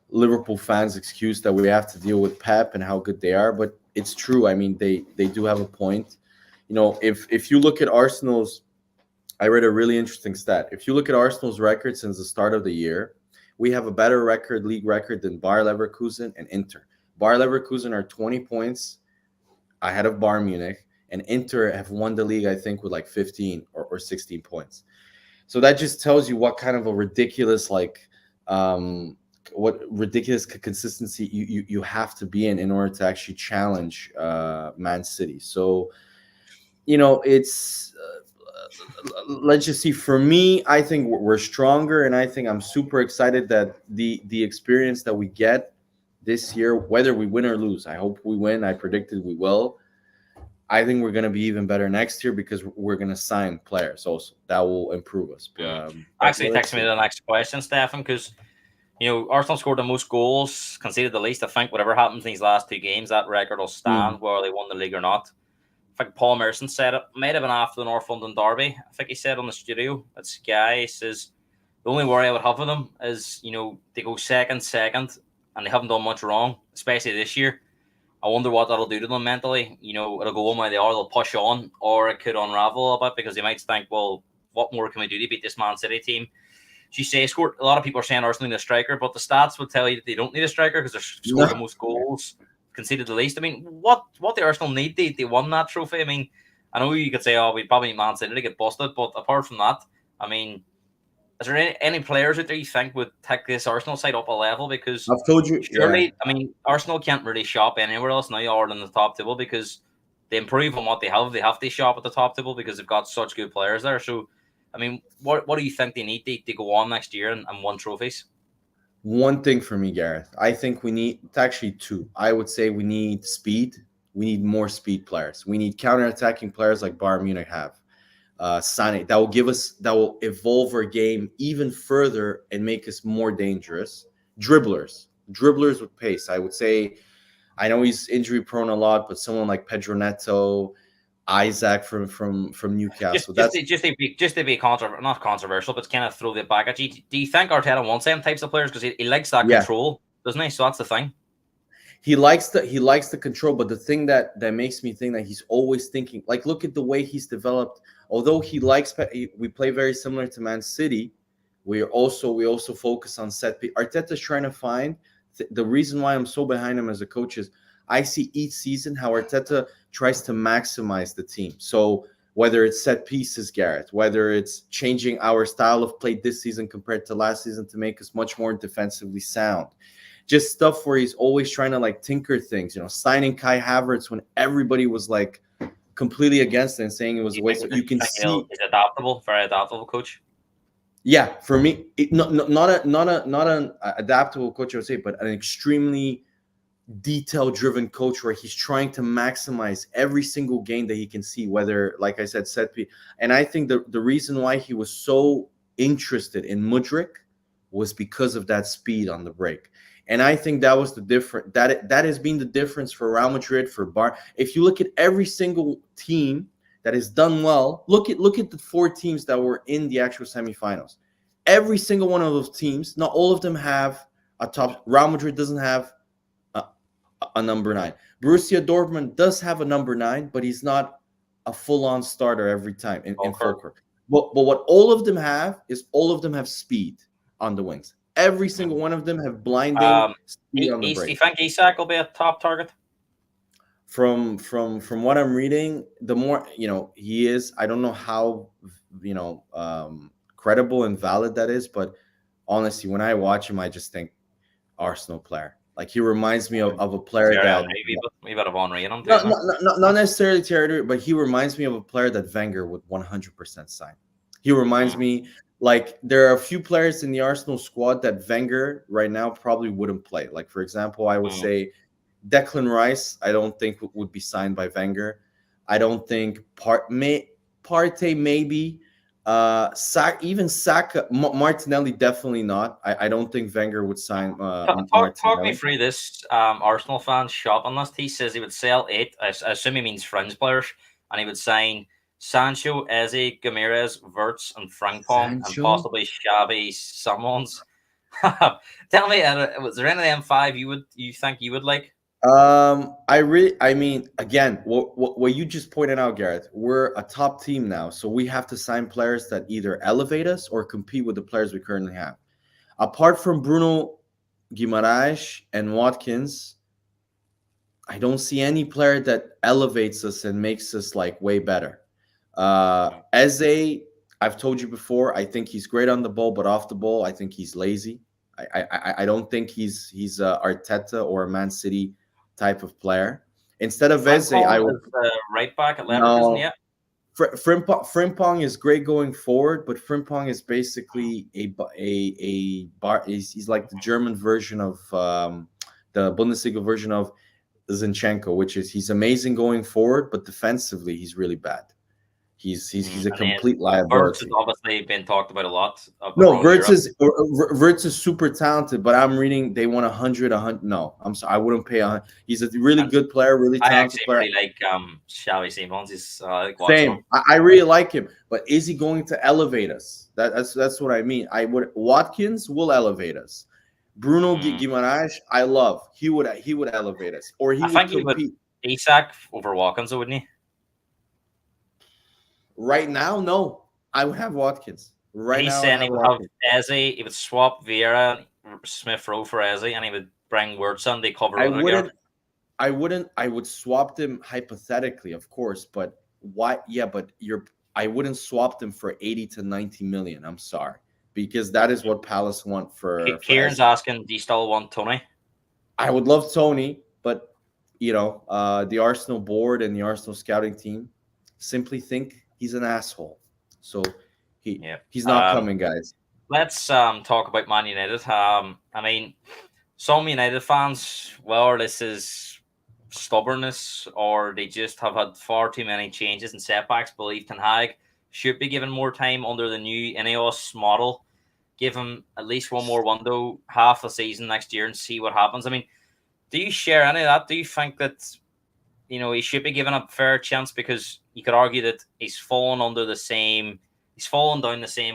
Liverpool fans' excuse that we have to deal with Pep and how good they are, but it's true. I mean, they do have a point. If you look at Arsenal's, I read a really interesting stat. If you look at Arsenal's record since the start of the year, we have a better league record than Bayer Leverkusen and Inter. Bayer Leverkusen are 20 points ahead of Bayern Munich, and Inter have won the league, I think, with like 15 or 16 points. So that just tells you what kind of a ridiculous what ridiculous consistency you have to be in order to actually challenge Man City. So it's let's just see. For me, I think we're stronger, and I think I'm super excited that the experience that we get this year, whether we win or lose, I hope we win. I predicted we will. I think we're going to be even better next year because we're going to sign players also that will improve us. Actually, Let's takes me to see. the next question, Stefan, because Arsenal scored the most goals, conceded the least. I think whatever happens in these last 2 games, that record will stand, whether they won the league or not. I think Paul Merson said it might have been after the North London derby. I think he said on the studio at Sky, he says the only worry I would have with them is they go second, and they haven't done much wrong, especially this year. I wonder what that'll do to them mentally. It'll go one way they are, they'll push on, or it could unravel a bit because they might think, well, what more can we do to beat this Man City team? As you say, scored. A lot of people are saying Arsenal need a striker, but the stats would tell you that they don't need a striker because they're scored the No, most goals, conceded the least. I mean, what the Arsenal need? They won that trophy. I mean, I know you could say, oh, we probably need Man City to get busted, but apart from that, I mean, is there any players out there you think would take this Arsenal side up a level? Because I've told you, yeah. surely, I mean, Arsenal can't really shop anywhere else now other than the top table because they improve on what they have. They have to shop at the top table because they've got such good players there. So, I mean, what do you think they need to go on next year and win trophies? One thing for me, Gareth, I think we need, it's actually two. I would say we need speed. We need more speed players. We need counter-attacking players like Bayern Munich have. Sane, that will evolve our game even further and make us more dangerous. Dribblers with pace. I would say, I know he's injury prone a lot, but someone like Pedro Neto, Isaac from Newcastle. Just to be not controversial, but kind of throw it back at you. Do you think Arteta wants them types of players because he likes that Yeah. control, doesn't he? So that's the thing. He likes the control, but the thing that makes me think that he's always thinking, like, look at the way he's developed. Although we play very similar to Man City, we also focus on set piece. Arteta's trying to find the reason why I'm so behind him as a coach is I see each season how Arteta tries to maximize the team. So whether it's set pieces, Gareth, whether it's changing our style of play this season compared to last season to make us much more defensively sound. Just stuff where he's always trying to like tinker things, signing Kai Havertz when everybody was like completely against it and saying it was a waste. You can see he's adaptable, very adaptable coach. Yeah, for me, not an adaptable coach, I would say, but an extremely detail-driven coach where he's trying to maximize every single game that he can see, whether, like I said, set piece. And I think the reason why he was so interested in Mudryk was because of that speed on the break. And I think that was the difference. That has been the difference for Real Madrid, for Bayern. If you look at every single team that has done well, look at the 4 teams that were in the actual semifinals. Every single one of those teams, not all of them have a top. Real Madrid doesn't have a number 9. Borussia Dortmund does have a number 9, but he's not a full-on starter every time in Falkirk. But what all of them have is all of them have speed on the wings. Every single one of them have blinding speed on the break. Do you think Isak will be a top target? From what I'm reading, the more he is. I don't know how credible and valid that is, but honestly, when I watch him, I just think Arsenal player. Like he reminds me of a player that maybe a bit of Henry in him. Not necessarily territory, but he reminds me of a player that Wenger would 100% sign. He reminds me. Like there are a few players in the Arsenal squad that Wenger right now probably wouldn't play. Like for example, I would say Declan Rice. I don't think would be signed by Wenger. I don't think Partey maybe. Even Saka, Martinelli definitely not. I don't think Wenger would sign. Talk me through this. Arsenal fan shopping list. He says he would sell 8. I assume he means fringe players, and he would sign Sancho, Eze, Gamirez, Wirtz, and Frimpong, and possibly Xavi Simons. Tell me, was there any of them 5 you think you would like? I mean, again, what you just pointed out, Gareth, we're a top team now, so we have to sign players that either elevate us or compete with the players we currently have. Apart from Bruno Guimaraes and Watkins, I don't see any player that elevates us and makes us like way better. Eze, I've told you before, I think he's great on the ball, but off the ball, I think he's lazy. I don't think he's Arteta or a Man City type of player. Instead of Eze, I would right back at Leverkusen. Yeah, Frimpong is great going forward, but Frimpong is basically he's like the German version of the Bundesliga version of Zinchenko, which is he's amazing going forward, but defensively he's really bad. He's a complete liability. Wirtz has obviously been talked about a lot. No, Wirtz is super talented, but I'm reading they want 100. No, I'm sorry, I wouldn't pay 100. He's a really good player, really talented player. I actually really like Xavi Simons. He's same. I really like him, but is he going to elevate us? That's what I mean. Watkins will elevate us. Bruno Guimaraes, I love. He would elevate us, or he would compete. Isak over Watkins, wouldn't he? Right now, no. I would have Watkins. He's saying he would have Eze. He would swap Vieira, Smith Rowe for Eze, and he would bring Wirtz on. They cover it again. I would swap them hypothetically, of course, but why? Yeah, but I wouldn't swap them for 80 to 90 million. I'm sorry, because that is what Palace want for. Kieran's asking, do you still want Tony? I would love Tony, but the Arsenal board and the Arsenal scouting team simply think he's an asshole. So he's not coming, guys. Let's talk about Man United. I mean, some United fans, well, this is stubbornness, or they just have had far too many changes and setbacks. Believe Ten Hag should be given more time under the new Ineos model. Give him at least one more window, half a season next year, and see what happens. I mean, do you share any of that? Do you think that he should be given a fair chance? Because you could argue that he's fallen down the same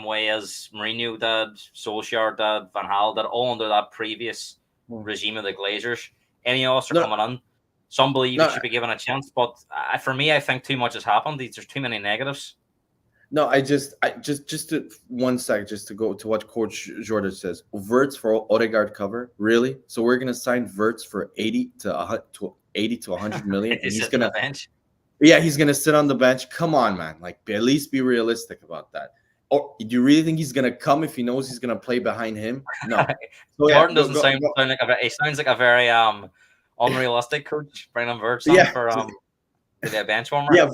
way as Mourinho did, Solskjaer did, Van Gaal did, all under that previous regime of the Glazers. Any of us are coming in. Some believe he should be given a chance, but for me, I think too much has happened. There's too many negatives. No, just to 1 sec, just to go to what Coach Jordan says. Wirtz for Odegaard cover, really? So we're gonna sign Wirtz for 80 to 100 million, and he's gonna bench. Yeah, he's gonna sit on the bench. Come on, man! Like, at least be realistic about that. Or do you really think he's gonna come if he knows he's gonna play behind him? No. So, Jordan doesn't sound like he sounds like a very unrealistic coach. Bringing Wirtz on for the bench warmer. Yeah,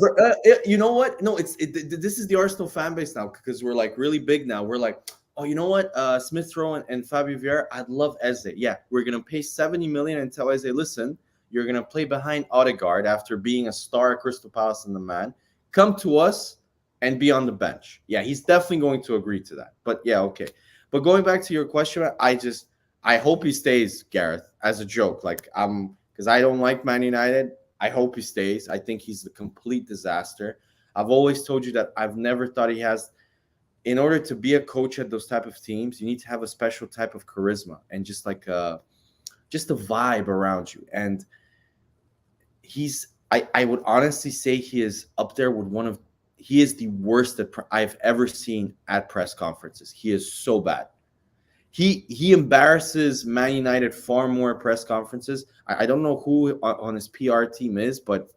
you know what? No, this is the Arsenal fan base now, because we're like really big now. We're like, oh, you know what? Smith Rowe and Fabio Vieira, I'd love Eze. Yeah, we're gonna pay 70 million and tell Eze, listen, you're gonna play behind Odegaard after being a star at Crystal Palace and the man. Come to us and be on the bench. Yeah, he's definitely going to agree to that. But yeah, okay. But going back to your question, I hope he stays, Gareth, as a joke. Like, because I don't like Man United. I hope he stays. I think he's a complete disaster. I've always told you that I've never thought he has. In order to be a coach at those type of teams, you need to have a special type of charisma and just a vibe around you. And I would honestly say he is up there with he is the worst that I've ever seen at press conferences. He is so bad. He embarrasses Man United far more at press conferences. I don't know who on his PR team is, but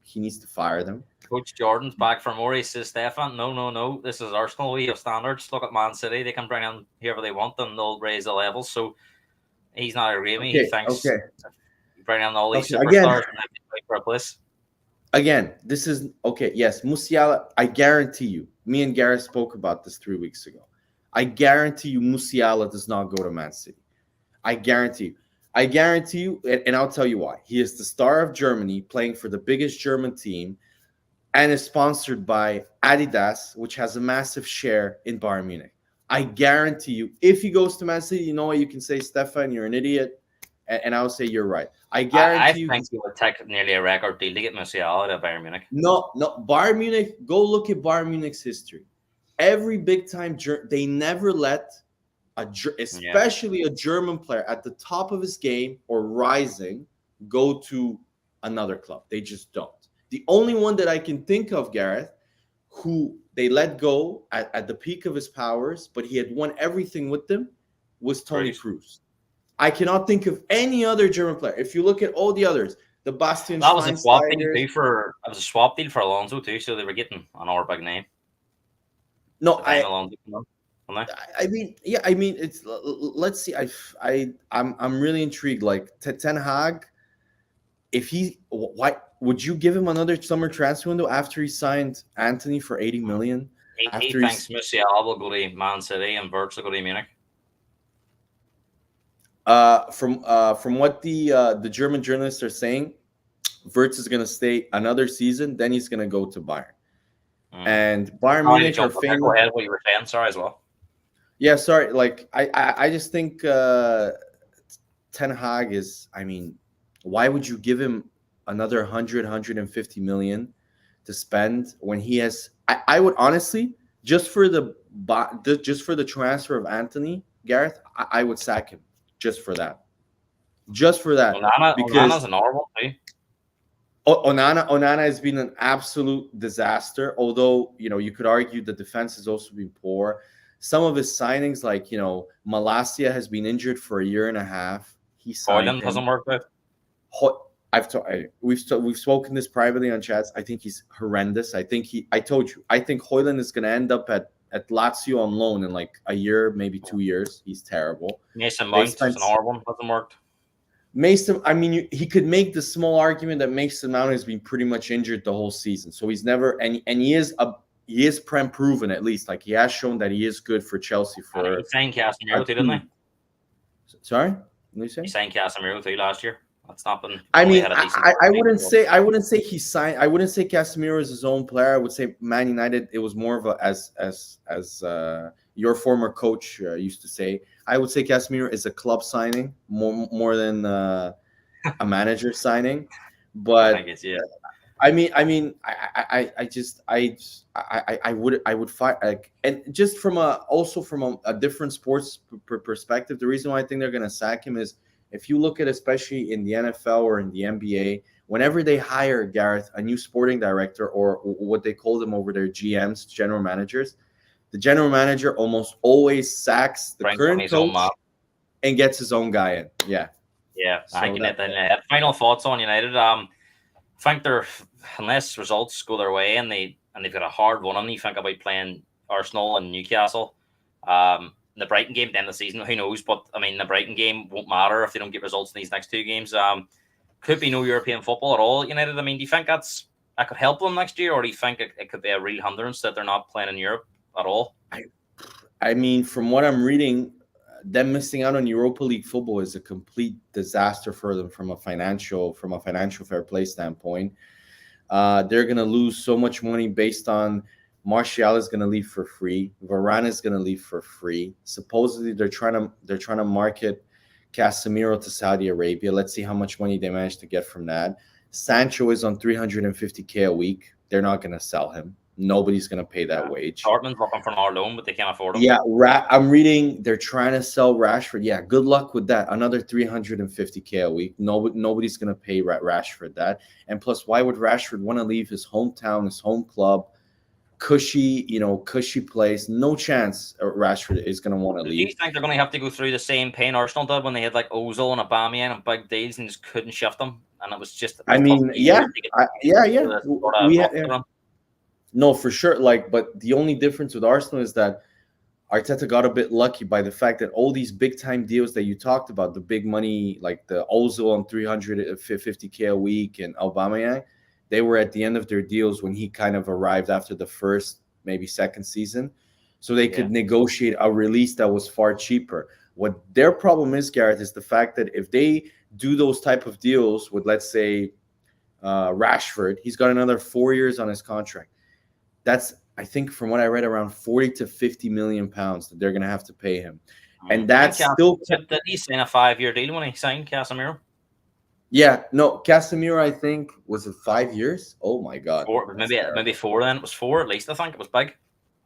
he needs to fire them. Coach Jordan's back for more. He says, Stefan, no. This is Arsenal. We have standards. Look at Man City. They can bring in whoever they want and they'll raise the levels. So he's not agreeing with me. He thinks bring in all these superstars and they play for a place. Again, this is okay. Yes, Musiala. I guarantee you. Me and Gareth spoke about this 3 weeks ago. I guarantee you, Musiala does not go to Man City. I guarantee you, and I'll tell you why. He is the star of Germany, playing for the biggest German team, and is sponsored by Adidas, which has a massive share in Bayern Munich. I guarantee you, if he goes to Man City, you know what? You can say, Stefan, you're an idiot, and I'll say you're right. I guarantee you. I think he would take nearly a record deal to get Musiala to Bayern Munich. No, Bayern Munich. Go look at Bayern Munich's history. Every big time, they never let especially a German player at the top of his game or rising go to another club. They just don't. The only one that I can think of, Gareth, who they let go at the peak of his powers, but he had won everything with them, was Toni Kroos. I cannot think of any other German player. If you look at all the others, the Bastian that was a swap deal too for Alonso too, so they were getting another big name. No, I mean, it's. Let's see. I'm really intrigued. Like Ten Hag, why would you give him another summer transfer window after he signed Antony for 80 million? He thinks Musiala will go to Man City and Wirtz will go to Munich. From what the German journalists are saying, Wirtz is going to stay another season. Then he's going to go to Bayern. And Bayern Munich are famous. Go ahead, what you were saying. Sorry as well. Yeah, sorry. Like I just think Ten Hag is. I mean, why would you give him another 150 million to spend when he has? I would honestly just for the transfer of Antony, Gareth, I would sack him just for that. Just for that. Onana's an horrible too. Onana has been an absolute disaster. Although you could argue the defense has also been poor. Some of his signings, like Malacia, has been injured for a year and a half. He signed him. Hasn't worked out. We've spoken this privately on chats. I think he's horrendous. I think Højlund is going to end up at Lazio on loan in like a year, maybe 2 years. He's terrible. Mason Mount is an horrible. Hasn't worked. Mason, I mean, he could make the small argument that Mason Mount has been pretty much injured the whole season, so he's never and he is prem proven at least. Like he has shown that he is good for Chelsea. For he signed Casemiro too, didn't he? Sorry, what did you say? He signed Casemiro too last year. That's not been. I mean, I wouldn't say he signed. I wouldn't say Casemiro is his own player. I would say Man United. It was more of a as your former coach used to say. I would say Casemiro is a club signing more than a manager signing. But I would fight like, and just from a different sports perspective, the reason why I think they're gonna sack him is if you look at especially in the NFL or in the NBA, whenever they hire Gareth a new sporting director or what they call them over there, GMs, general managers, the general manager almost always sacks the Brings on current his own coach map. and gets his own guy in. Yeah. Yeah, I So think that, final thoughts on United. I think they're unless results go their way and they've got a hard one on. You think about playing Arsenal and Newcastle. The Brighton game at the end of the season, who knows? But I mean, the Brighton game won't matter if they don't get results in these next two games. Could be no European football at all. United. I mean, do you think that could help them next year, or do you think it could be a real hindrance that they're not playing in Europe at all? I mean, from what I'm reading, them missing out on Europa League football is a complete disaster for them from a financial fair play standpoint. They're gonna lose so much money based on Martial is gonna leave for free. Varane is gonna leave for free. Supposedly they're trying to market Casemiro to Saudi Arabia. Let's see how much money they manage to get from that. Sancho is on 350K a week. They're not gonna sell him. Nobody's gonna pay that wage. Dortmund's looking for an loan, but they can't afford him. Yeah, I'm reading they're trying to sell Rashford. Yeah, good luck with that. Another 350K a week. Nobody's gonna pay Rashford that. And plus, why would Rashford want to leave his hometown, his home club, cushy place? No chance Rashford is gonna want to Do you leave. think they're going to have to go through the same pain Arsenal did when they had like Ozil and Aubameyang and big deals and just couldn't shift them? And it was just I mean, yeah, yeah. Run. No, for sure. Like, but the only difference with Arsenal is that Arteta got a bit lucky by the fact that all these big time deals that you talked about, the big money, like the Ozil on 350K a week and Aubameyang, they were at the end of their deals when he kind of arrived after the first, maybe second season. So they could negotiate a release that was far cheaper. What their problem is, Gareth, is the fact that if they do those type of deals with, let's say, Rashford, he's got another 4 years on his contract. That's, I think, from what I read, around 40 to 50 million pounds that they're going to have to pay him. And that's still. Did he sign a 5-year deal when he signed Casemiro? Yeah, no, Casemiro, I think, was it 5 years? Oh my God. Maybe 4 then. It was 4 at least, I think. It was big.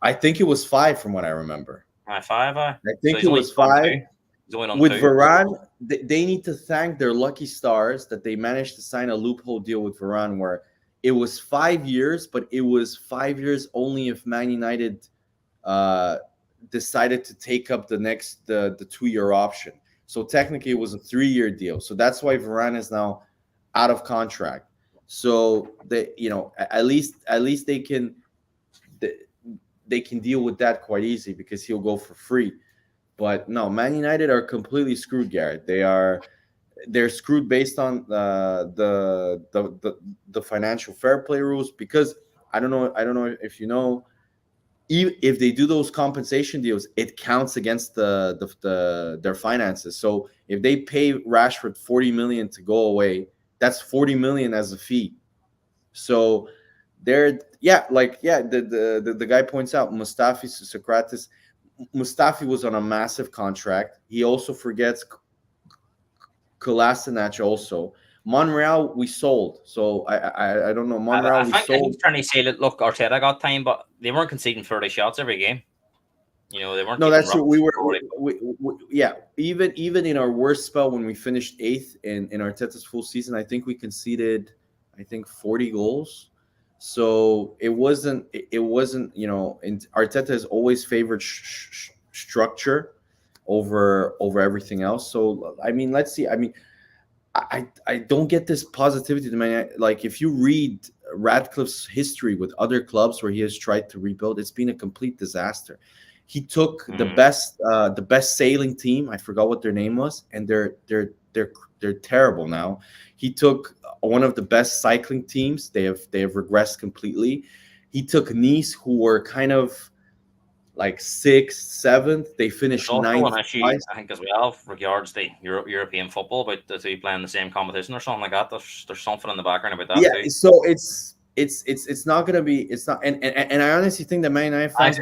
I think it was 5 from what I remember. 5, I think it was 5. With Varane, they need to thank their lucky stars that they managed to sign a loophole deal with Varane where it was 5 years, but it was 5 years only if Man United decided to take up the 2-year option. So technically it was a 3-year deal. So that's why Varane is now out of contract. So at least they can deal with that quite easy because he'll go for free. But no, Man United are completely screwed, Garrett. They're screwed based on the financial fair play rules because I don't know if you know, if they do those compensation deals, it counts against their finances. So if they pay Rashford 40 million to go away, that's 40 million as a fee. So the guy points out Mustafi was on a massive contract. He also forgets Kolasinac also. Monreal we sold, so I don't know. Monreal I think he's trying to say that look, Arteta got time, but they weren't conceding 30 shots every game. They weren't. No, that's true. Even in our worst spell when we finished 8th in Arteta's full season, I think we conceded 40 goals. So it wasn't. Arteta has always favored structure over everything else. So I mean, let's see. I mean, I don't get this positivity to man. Like if you read Radcliffe's history with other clubs where he has tried to rebuild, it's been a complete disaster. He took the best sailing team. I forgot what their name was, and they're terrible now. He took one of the best cycling teams. They have regressed completely. He took Nice, who were kind of like 6th, 7th. They finished 9th. I think as well regards the European football, about the two playing the same competition or something like that. There's something in the background about that. Yeah, too. So it's not gonna be. It's not, and I honestly think that Man United fans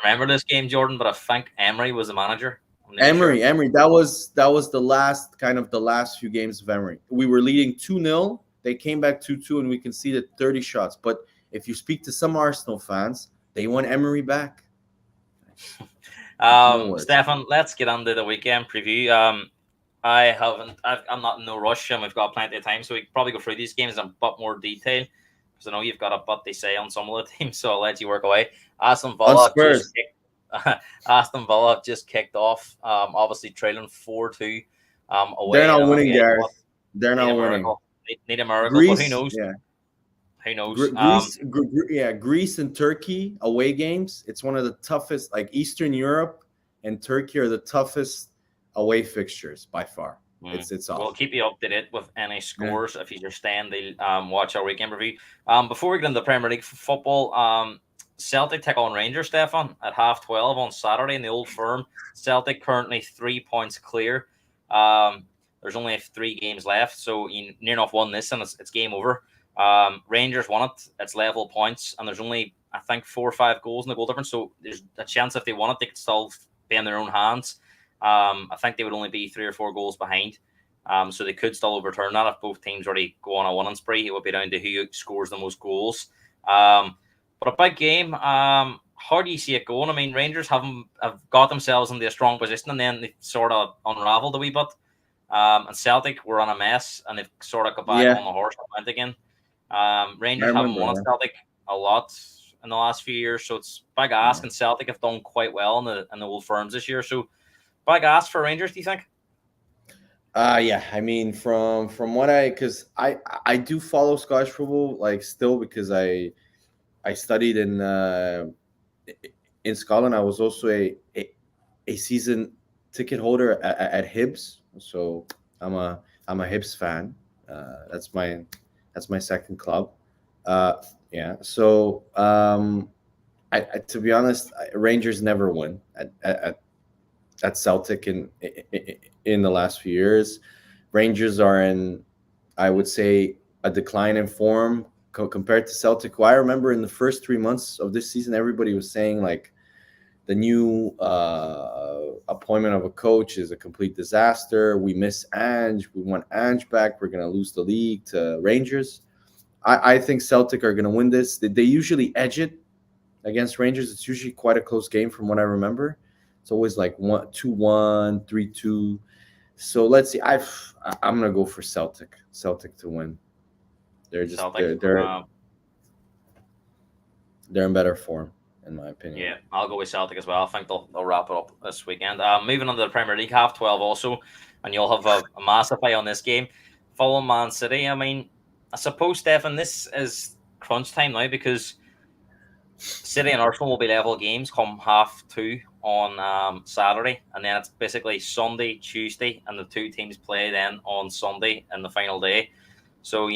remember this game, Jordan. But I think Emery was the manager. Emery, that was the last few games of Emery. We were leading 2-0. They came back 2-2, and we conceded 30 shots. But if you speak to some Arsenal fans, they want Emery back. No words. Stefan, let's get on to the weekend preview. I'm not in no rush, and we've got plenty of time, so we can probably go through these games in a bit more detail, because I know you've got a bit to say on some of the teams, so I'll let you work away. Aston Villa just kicked off, obviously trailing 4-2 away. They're not winning, Gareth. They're not winning. Need a miracle, Greece, but who knows? Yeah. Who knows? Greece and Turkey away games. It's one of the toughest. Like Eastern Europe and Turkey are the toughest away fixtures by far. It's awful. We'll keep you up to date with any scores if you're staying to watch our weekend review. Before we get into the Premier League football, Celtic take on Rangers, Stefan, at 12:30 on Saturday in the Old Firm. Celtic currently 3 points clear. There's only 3 games left, so you near enough won this, and it's game over. Rangers won it. It's level points, and there's only, I think, 4 or 5 goals in the goal difference. So there's a chance if they won it, they could still be in their own hands. I think they would only be 3 or 4 goals behind. So they could still overturn that if both teams already go on a winning spree. It would be down to who scores the most goals. But a big game. How do you see it going? I mean, Rangers have got themselves into a strong position, and then they sort of unraveled a wee bit. And Celtic were on a mess, and they've sort of got back on the horse and went again. Rangers haven't won at Celtic a lot in the last few years, so it's big ask. And Celtic have done quite well in the Old Firms this year. So big ask for Rangers, do you think? Yeah. I mean, from what because I do follow Scottish football, like, still, because I studied in Scotland. I was also a season ticket holder at Hibs, so I'm a Hibs fan. That's my second club. Yeah. So I to be honest, Rangers never win at Celtic in the last few years. Rangers are in, I would say, a decline in form compared to Celtic. Well, I remember in the first 3 months of this season, everybody was saying, like, the new appointment of a coach is a complete disaster. We miss Ange. We want Ange back. We're going to lose the league to Rangers. I think Celtic are going to win this. They usually edge it against Rangers. It's usually quite a close game from what I remember. It's always like 2-1, 3-2. So let's see. I'm going to go for Celtic to win. They're just they're in better form, in my opinion. Yeah, I'll go with Celtic as well. I think they'll wrap it up this weekend. Moving on to the Premier League, 12:30 also, and you'll have a massive eye on this game. Fulham Man City. I mean, I suppose, Stefan, this is crunch time now, because City and Arsenal will be level games come 2:30 on Saturday, and then it's basically Sunday, Tuesday, and the 2 teams play then on Sunday in the final day. So,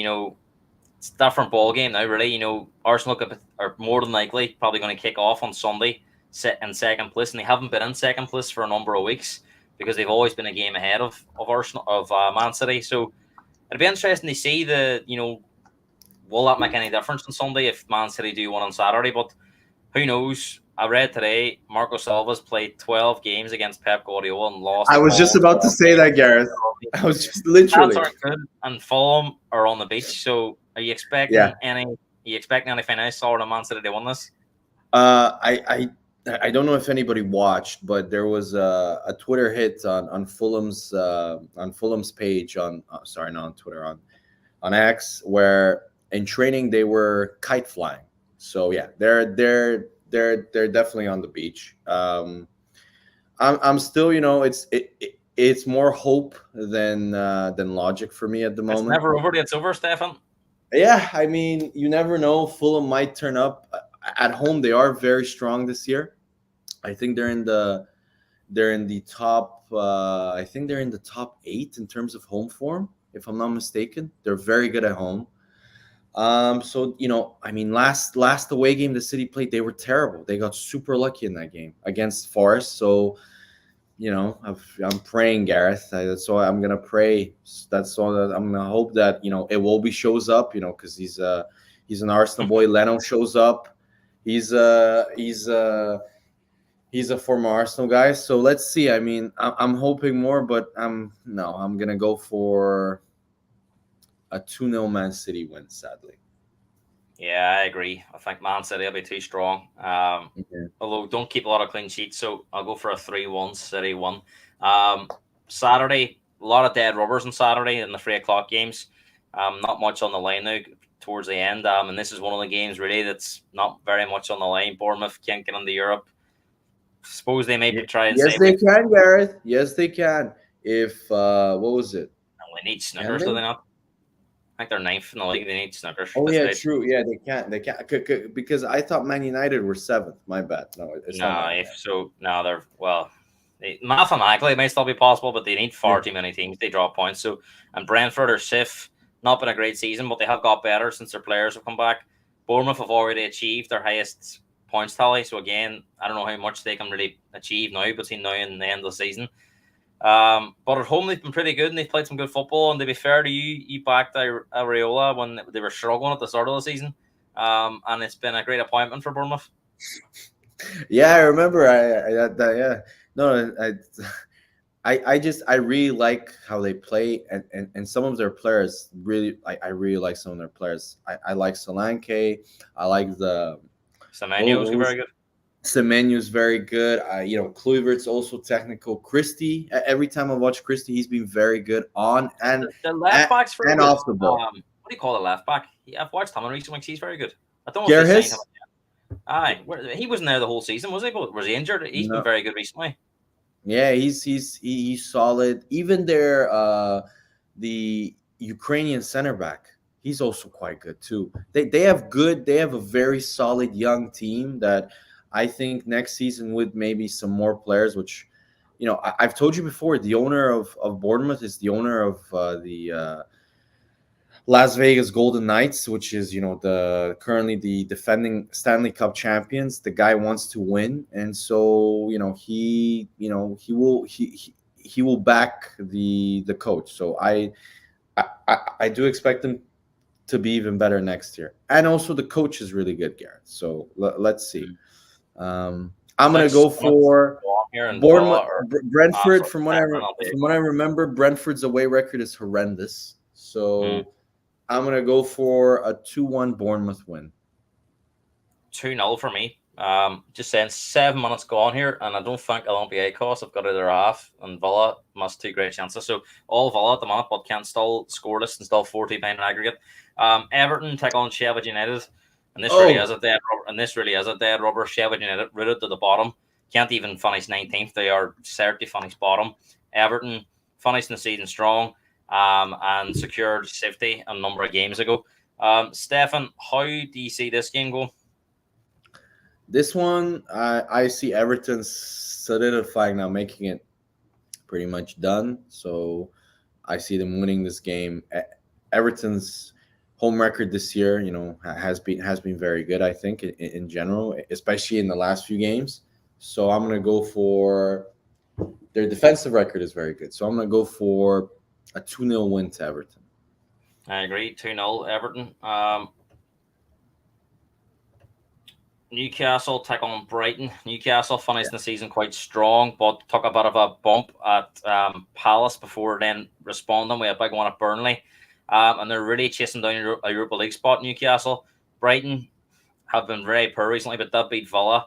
it's a different ball game now, really. Arsenal are more than likely probably going to kick off on Sunday, sit in second place, and they haven't been in second place for a number of weeks because they've always been a game ahead of Arsenal, of Man City. So it'd be interesting to see will that make any difference on Sunday if Man City do one on Saturday? But who knows? I read today Marco Silva's played 12 games against Pep Guardiola and lost. I was just about to say that, Gareth. I was just literally. Good. And Fulham are on the beach. So are you expecting anything else or Man City to win this? I don't know if anybody watched, but there was a Twitter hit on Fulham's page on sorry, not on Twitter, on X, where in training they were kite flying. So yeah, they're definitely on the beach. I'm still, it's more hope than logic for me at the moment. It's never over till it's over, Stefan. Yeah, I mean, you never know. Fulham might turn up at home. They are very strong this year. I think they're in the top. I think they're in the top 8 in terms of home form, if I'm not mistaken. They're very good at home. So I mean, last away game the City played, they were terrible. They got super lucky in that game against Forest. So I'm praying, Gareth. That's all I'm gonna pray. That's all that I'm gonna hope that Iwobi shows up. Because he's an Arsenal boy. Leno shows up. He's a former Arsenal guy. So let's see. I mean, I'm hoping more, but I'm gonna go for a 2-0 Man City win, sadly. Yeah, I agree. I think Man City will be too strong. Yeah. Although don't keep a lot of clean sheets, so I'll go for a 3-1 City one. Um, Saturday, a lot of dead rubbers on Saturday in the 3 o'clock games. Not much on the line now towards the end. And this is one of the games really that's not very much on the line. Bournemouth can't get into Europe. Suppose they may try and Yes, say they can, Gareth. Yes, they can. If what was it? we need Can Snickers, do they? they not? I think they're ninth in the league. They need Snickers Oh this yeah, stage. true. Yeah, they can't. They can't because I thought Man United were seventh. My bad. No, it's not No, like if so, no, they're well. Mathematically, it may still be possible, but they need far that. too many teams. They drop points. So, and Brentford or Sif, not been a great season, but they have got better since their players have come back. Bournemouth have already achieved their highest points tally. So again, I don't know how much they can really achieve now between now and the end of the season. But at home they've been pretty good and they've played some good football. And to be fair to you, you backed Areola when they were struggling at the start of the season. And it's been a great appointment for Bournemouth. Yeah, I remember. Yeah. No, I really like how they play, and some of their players really. I really like some of their players. I like Solanke. I like the Semenyo was very good. Semenyu's very good. Kluivert's also technical. Christie. Every time I watch Christie, he's been very good on The left back's very and good. off the ball. What do you call the left back? I've watched him in recent weeks. He's very good. I don't know if they signed Gerhis? him. Aye, he wasn't there the whole season, was he? But was he injured? He's been No. very good recently. Yeah, he's solid. Even the Ukrainian center back, he's also quite good too. They have a very solid young team that I think next season with maybe some more players, which I've told you before, the owner of Bournemouth is the owner of the Las Vegas Golden Knights, which is the currently the defending Stanley Cup champions. The guy wants to win, and so he will back the coach. So I do expect him to be even better next year, and also the coach is really good, Gareth. So let's see. I'm gonna go for Bournemouth, Brentford. From what I remember, Brentford's away record is horrendous. So. I'm going to go for a 2-1 Bournemouth win. 2-0 for me. Just saying 7 minutes gone here, and I don't think Olympiacos have got either half, and Villa must take great chances. So all Villa at the moment, but can still scoreless and still 40 behind in aggregate. Everton take on Sheffield United, and this really is a dead rubber. And this really is a dead rubber. Sheffield United rooted to the bottom, can't even finish 19th. They are certain to finish bottom. Everton finishing the season strong. And secured safety a number of games ago. Stefan, how do you see this game go? This one, I see Everton solidifying now, making it pretty much done. So I see them winning this game. Everton's home record this year, has been very good. I think in general, especially in the last few games. So I'm gonna go for their defensive record is very good. So I'm gonna go for a 2-0 win to Everton. I agree. 2-0 Everton. Newcastle take on Brighton. Newcastle finished the season quite strong, but took a bit of a bump at Palace before then responding with a big one at Burnley. And they're really chasing down a Europa League spot, Newcastle. Brighton have been very poor recently, but that beat Villa.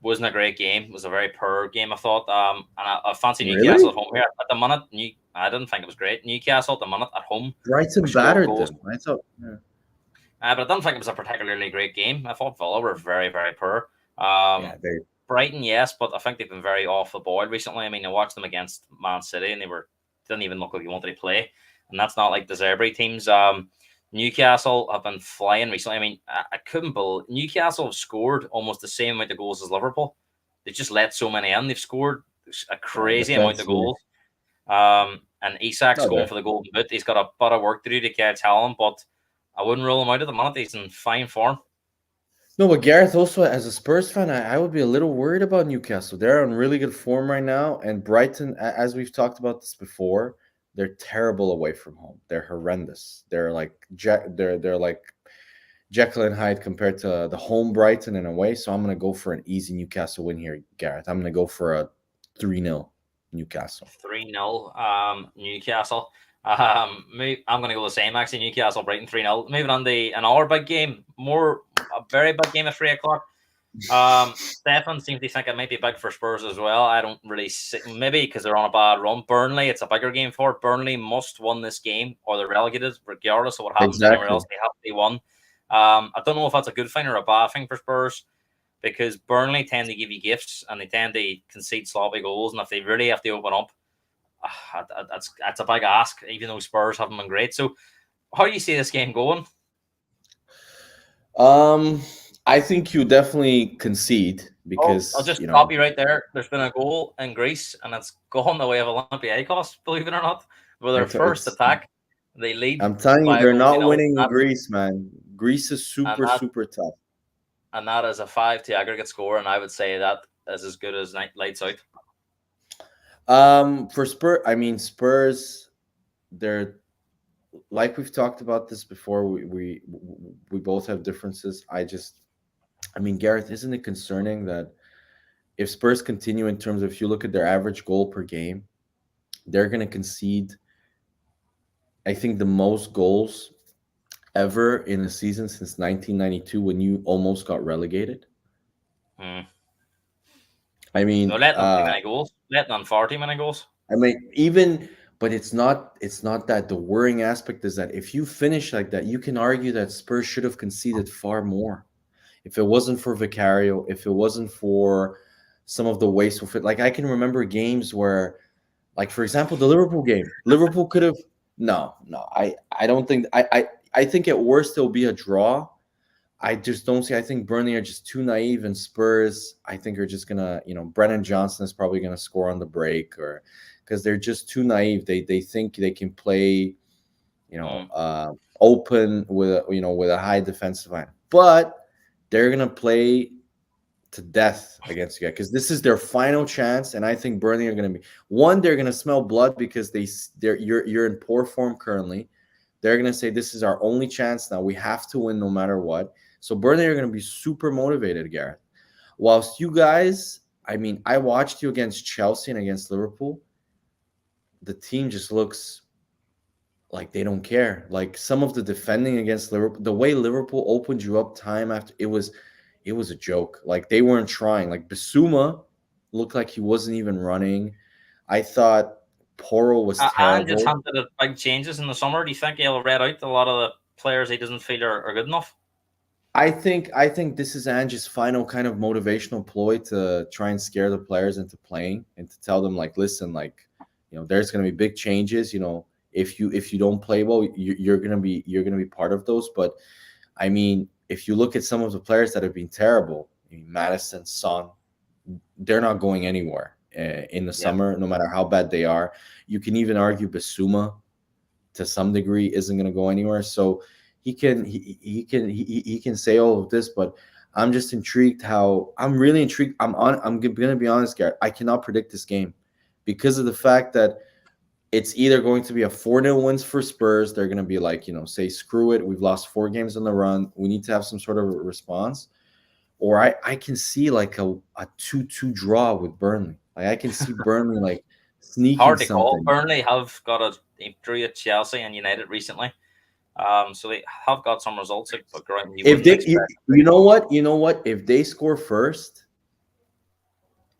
Wasn't a great game. It was a very poor game, I thought. And I fancy Newcastle at home here. At the minute, I didn't think it was great. Newcastle at the minute at home. Brighton battered them. I thought. Yeah. But I didn't think it was a particularly great game. I thought Villa were very, very poor. Brighton, yes, but I think they've been very off the boil recently. I mean, I watched them against Man City, and they didn't even look like they wanted to play. And that's not like the Zerbi teams. Newcastle have been flying recently. I mean, I couldn't believe Newcastle have scored almost the same amount of goals as Liverpool. They just let so many in. They've scored a crazy amount of goals. And Isak's going for the golden boot. He's got a bit of work to do to catch Haaland, but I wouldn't rule him out at the minute. He's in fine form. No, but Gareth, also as a Spurs fan, I would be a little worried about Newcastle. They're in really good form right now, and Brighton, as we've talked about this before, they're terrible away from home. They're horrendous. They're like Jekyll and Hyde compared to the home Brighton in a way. So I'm gonna go for an easy Newcastle win here, Gareth. I'm gonna go for a 3-0 Newcastle. 3-0 Newcastle. I'm going to go the same. Actually, Newcastle Brighton 3-0. Moving on to another big game, a very big game at 3 o'clock. Stefan seems to think it might be big for Spurs as well. I don't really see, maybe because they're on a bad run. Burnley, it's a bigger game for it. Burnley must win this game or they're relegated, regardless of what happens anywhere Exactly. else. They have to be won. I don't know if that's a good thing or a bad thing for Spurs because Burnley tend to give you gifts and they tend to concede sloppy goals. And if they really have to open up, that's a big ask, even though Spurs haven't been great. So, how do you see this game going? Um, I think you definitely concede Oh, I'll because just stop you right there. There's been a goal in Greece, and it's gone the way of Olympiacos, believe it or not. With their first it's. attack, they lead I'm telling you, by a they're goal to not nil. winning in Greece, man. Greece is And super, that super tough. and that is a 5-2 aggregate score, and I would say that is as good as lights out. For Spurs, they're like we've talked about this before. We both have differences. Gareth, isn't it concerning that if Spurs continue in terms of if you look at their average goal per game, they're going to concede, I think, the most goals ever in a season since 1992 when you almost got relegated. Hmm. I No, mean, letting them too uh, many goals, letting them 40 many goals. even, but it's not that. The worrying aspect is that if you finish like that, you can argue that Spurs should have conceded far more. If it wasn't for Vicario, if it wasn't for some of the wasteful fit, like I can remember games where, like for example, the Liverpool game, Liverpool could have. No, no, I don't think. I think at worst it'll be a draw. I just don't see. I think Burnley are just too naive, and Spurs, I think, are just gonna, Brennan Johnson is probably gonna score on the break, or because they're just too naive. They think they can play, Hmm. open with a high defensive line, but they're gonna play to death against you guys because this is their final chance, and I think Burnley are gonna be one. They're gonna smell blood because you're in poor form currently. They're gonna say this is our only chance now. We have to win no matter what. So Burnley are gonna be super motivated, Gareth. Whilst you guys, I watched you against Chelsea and against Liverpool. The team just looks like they don't care. Like some of the defending against Liverpool, the way Liverpool opened you up time after it was a joke. Like they weren't trying. Like Basuma looked like he wasn't even running. I thought Poro was And just terrible. hinted at big changes in the summer. Do you think he'll read out a lot of the players he doesn't feel are good enough? I think this is Ange's final kind of motivational ploy to try and scare the players into playing and to tell them like, listen, like, there's going to be big changes. If you don't play well, you're gonna be part of those. But if you look at some of the players that have been terrible, Madison, Son, they're not going anywhere in the Yeah. summer, no matter how bad they are. You can even argue Basuma to some degree isn't going to go anywhere. So he can say all of this, but I'm just intrigued. I'm really intrigued. I'm going to be honest, Garrett. I cannot predict this game because of the fact that it's either going to be a 4-0 wins for Spurs. They're going to be like, say, screw it. We've lost 4 games on the run. We need to have some sort of response. Or I can see like a 2-2 draw with Burnley. Like I can see Burnley like sneaking Hard to call. something. Burnley have got a injury at Chelsea and United recently. So they have got some results, but you If wouldn't they, you, expect. you know what, if they score first,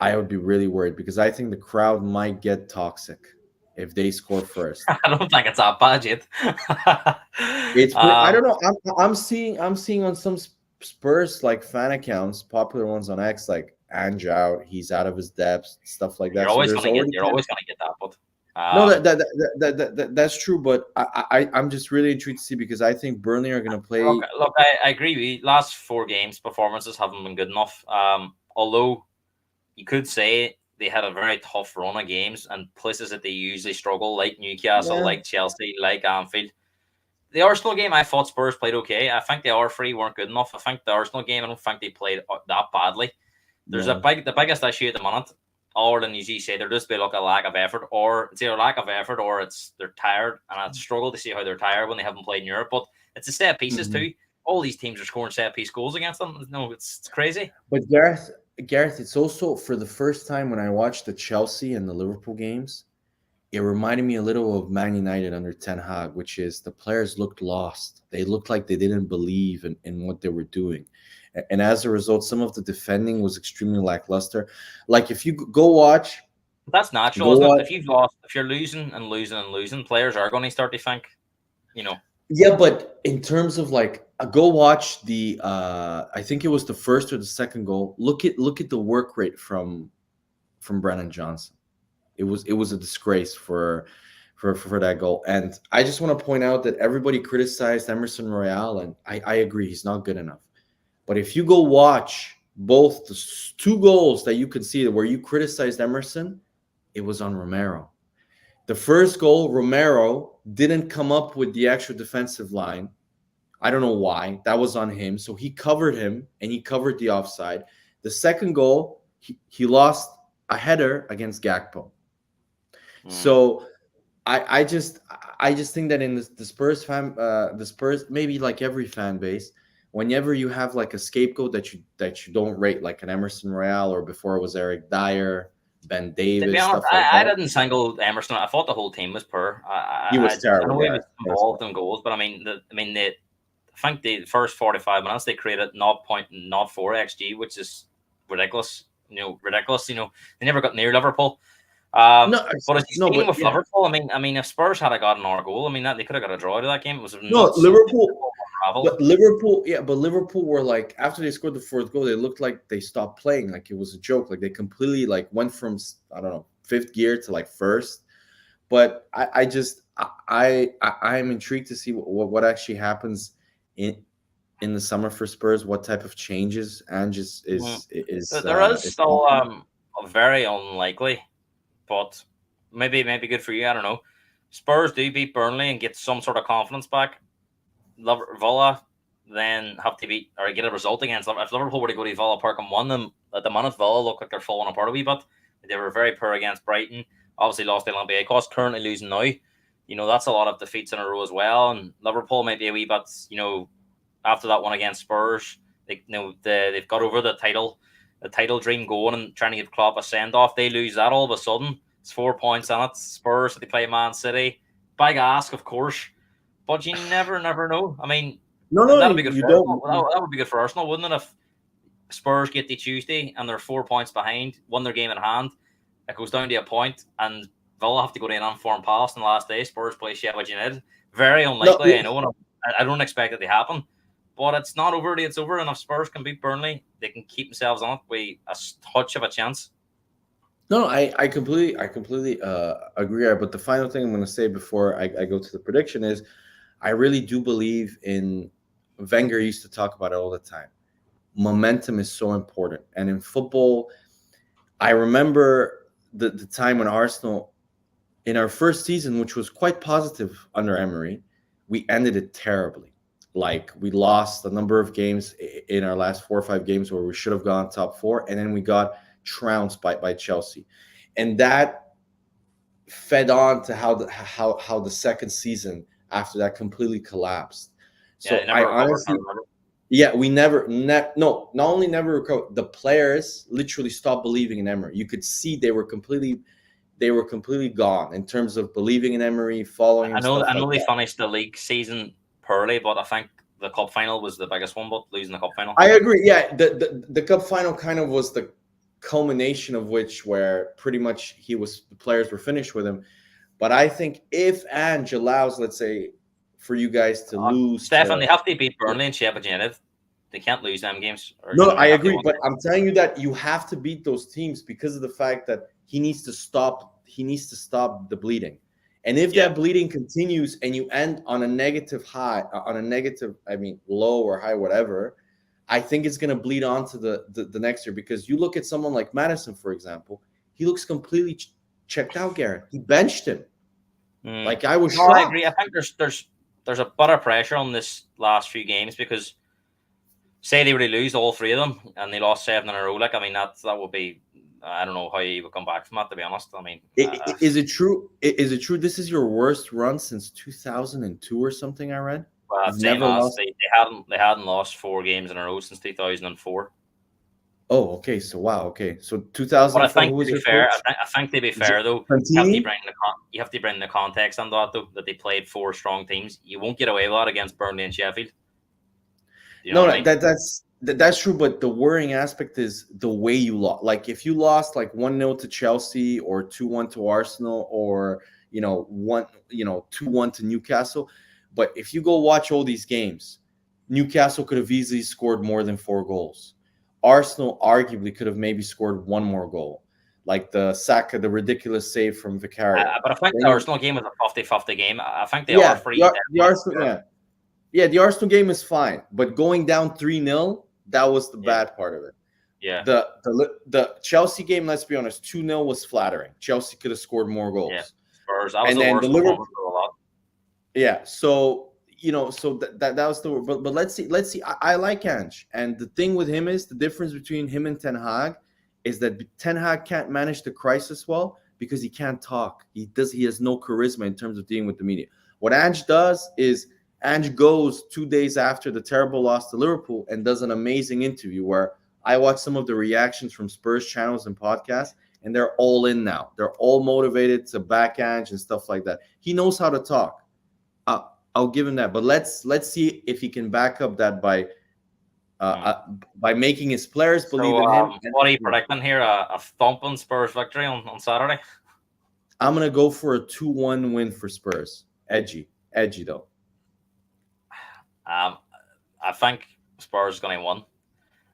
I would be really worried because I think the crowd might get toxic if they score first. I don't think it's that bad yet. I um, don't know. I'm seeing on some Spurs like fan accounts, popular ones on X, like Ange out, he's out of his depth, stuff like that. So there's already you're always gonna get that, but no, um, that's true. But I'm just really intrigued to see because I think Burnley are going to play. look, I agree with you. Last 4 games performances haven't been good enough. Although you could say they had a very tough run of games and places that they usually struggle, like Newcastle, Yeah, like Chelsea, like Anfield. The Arsenal game, I thought Spurs played okay. I think the R3 weren't good enough. I think the Arsenal game, I don't think they played that badly. There's yeah. the biggest issue at the minute. Or than you say, there just be like a lack of effort, or it's either lack of effort or it's they're tired, and I struggle to see how they're tired when they haven't played in Europe. But it's the set pieces Mhm. too. All these teams are scoring set piece goals against them. No, it's crazy. But Gareth, it's also for the first time when I watched the Chelsea and the Liverpool games. it reminded me a little of Man United under Ten Hag, which is the players looked lost. They looked like they didn't believe in what they were doing. And as a result, some of the defending was extremely lackluster. Like if you go watch, That's natural, go isn't it? watch. If you've lost, if you're losing and losing and losing, players are going to start to think, you know. Yeah, but in terms of like, go watch the. I think it was the first or the second goal. Look at the work rate from Brennan Johnson. It was a disgrace for that goal. And I just want to point out that everybody criticized Emerson Royale, and I agree he's not good enough. But if you go watch both the two goals that you could see where you criticized Emerson, it was on Romero. The first goal, Romero didn't come up with the extra defensive line. I don't know why. That was on him. So he covered him and he covered the offside. The second goal, he lost a header against Gakpo. So I just think that in the Spurs the Spurs, maybe like every fan base, whenever you have like a scapegoat that you don't rate, like an Emerson Royale, or before it was Eric Dyer, Ben To be Davis, honest, stuff like I that. didn't single Emerson. I thought the whole team was poor. He was I terrible. know he Yeah, was involved in goals, but I mean, I think the first 45 minutes they created 0.04 xg, which is ridiculous. Ridiculous. They never got near Liverpool. no, But as no, you've seen but with yeah, Liverpool, I mean, if Spurs had gotten our goal, I mean that they could have got a draw to that game. It was no, nuts. Liverpool. Unraveled. But Liverpool, yeah, but Liverpool were like, after they scored the fourth goal, they looked like they stopped playing, like it was a joke. Like they completely like went from, I don't know, fifth gear to like first. But I just I'm intrigued to see what actually happens in the summer for Spurs. What type of changes Ange Mhm. There is is still talking. very unlikely, but maybe good for you. I don't know. Spurs do beat Burnley and get some sort of confidence back. Villa then have to beat or get a result against them. If Liverpool were to go to Villa Park and won them, at the minute Villa look like they're falling apart a wee bit. They were very poor against Brighton. Obviously lost to Olympiacos, currently losing now. That's a lot of defeats in a row as well. And Liverpool might be a wee bit, after that one against Spurs, they've got over the title dream going and trying to give Klopp a send off. They lose that all of a sudden. It's 4 points on it. Spurs, they play Man City. Big ask, of course, but you never know. I mean, No, no, that'll be good you for don't. Arsenal. That would be good for Arsenal, wouldn't it? If Spurs get the Tuesday and they're 4 points behind, won their game in hand, it goes down to a point, and Villa have to go to an unformed palace on the last day. Spurs play Sheffield United. Very No, unlikely, I know. And I don't expect it to happen, but it's not over. It's over, and if Spurs can beat Burnley, they can keep themselves on it with a touch of a chance. no, I completely agree. But the final thing I'm going to say before I go to the prediction is, I really do believe in. Wenger used to talk about it all the time. Momentum is so important, and in football, I remember the time when Arsenal, in our first season, which was quite positive under Emery, we ended it terribly. Like we lost a number of games in our last 4 or 5 games where we should have gone top four, and then we got trounced by Chelsea, and that fed on to how the second season after that completely collapsed. Yeah, they So I never recovered. I honestly, remember. yeah, we never, no, not only never recovered, the players literally stopped believing in Emery. You could see they were completely gone in terms of believing in Emery, following him, I know. stuff I like know they that. finished the league season poorly, but I think the cup final was the biggest one. But losing the cup final. I agree. Yeah, the cup final kind of was the culmination of which, where pretty much the players were finished with him. But I think if Ange allows, let's say, for you guys to lose Stefan, to. they have to beat Burnley and Sheffield United. They can't lose them games, or No, I they have to agree, win. but I'm telling you that you have to beat those teams because of the fact that he needs to stop. He needs to stop the bleeding, and if Yeah, that bleeding continues and you end on a negative high, on a negative, I mean, low or high, whatever, I think it's going to bleed on to the next year, because you look at someone like Madison, for example, he looks completely checked out. Garrett, he benched him. Like I was No, I agree. shocked. I think there's a bit of pressure on this last few games because say they were to lose all three of them and they lost 7 in a row. Like I mean, that would be. I don't know how you would come back from that. To be honest, I mean, Is it true? Is it true? This is your worst run since 2002 or something? I read you've same never as lost. they hadn't lost 4 games in a row since 2004. Oh, okay. So wow. Okay. So But I 2004. think Who to was be your fair, coach? I think to be Is it fair though, Fantini? you have to bring the context on that though, that they played four strong teams. You won't get away with that against Burnley and Sheffield. Do you know No, what I no, mean? that's true. But the worrying aspect is the way you lost. Like if you lost like 1-0 to Chelsea or 2-1 to Arsenal or 2-1 to Newcastle. But if you go watch all these games, Newcastle could have easily scored more than 4 goals. Arsenal arguably could have maybe scored one more goal, like the Saka, the ridiculous save from Vicario. But I think Then the you, Arsenal game was a 50-50 game. I think they are yeah, free. the Arsenal, yeah, the Arsenal game is fine, but going down 3-0, that was the Yeah, bad part of it. yeah, The Chelsea game, let's be honest, 2-0 was flattering. Chelsea could have scored more yeah. goals. Spurs. That was And the then the worst Liverpool, performance of a lot. yeah, so so that was the, but let's see. I like Ange, and the thing with him is the difference between him and Ten Hag is that Ten Hag can't manage the crisis well because he can't talk. He has no charisma in terms of dealing with the media. What Ange does is Ange goes 2 days after the terrible loss to Liverpool and does an amazing interview where I watch some of the reactions from Spurs channels and podcasts, and they're all in now. They're all motivated to back Ange and stuff like that. He knows how to talk. I'll give him that. But let's see if he can back up that Hmm. by making his players believe So, in him. what are you predicting here? A thumping Spurs victory on Saturday? I'm gonna go for a 2-1 win for Spurs. Edgy though. Um, I think Spurs are going to win,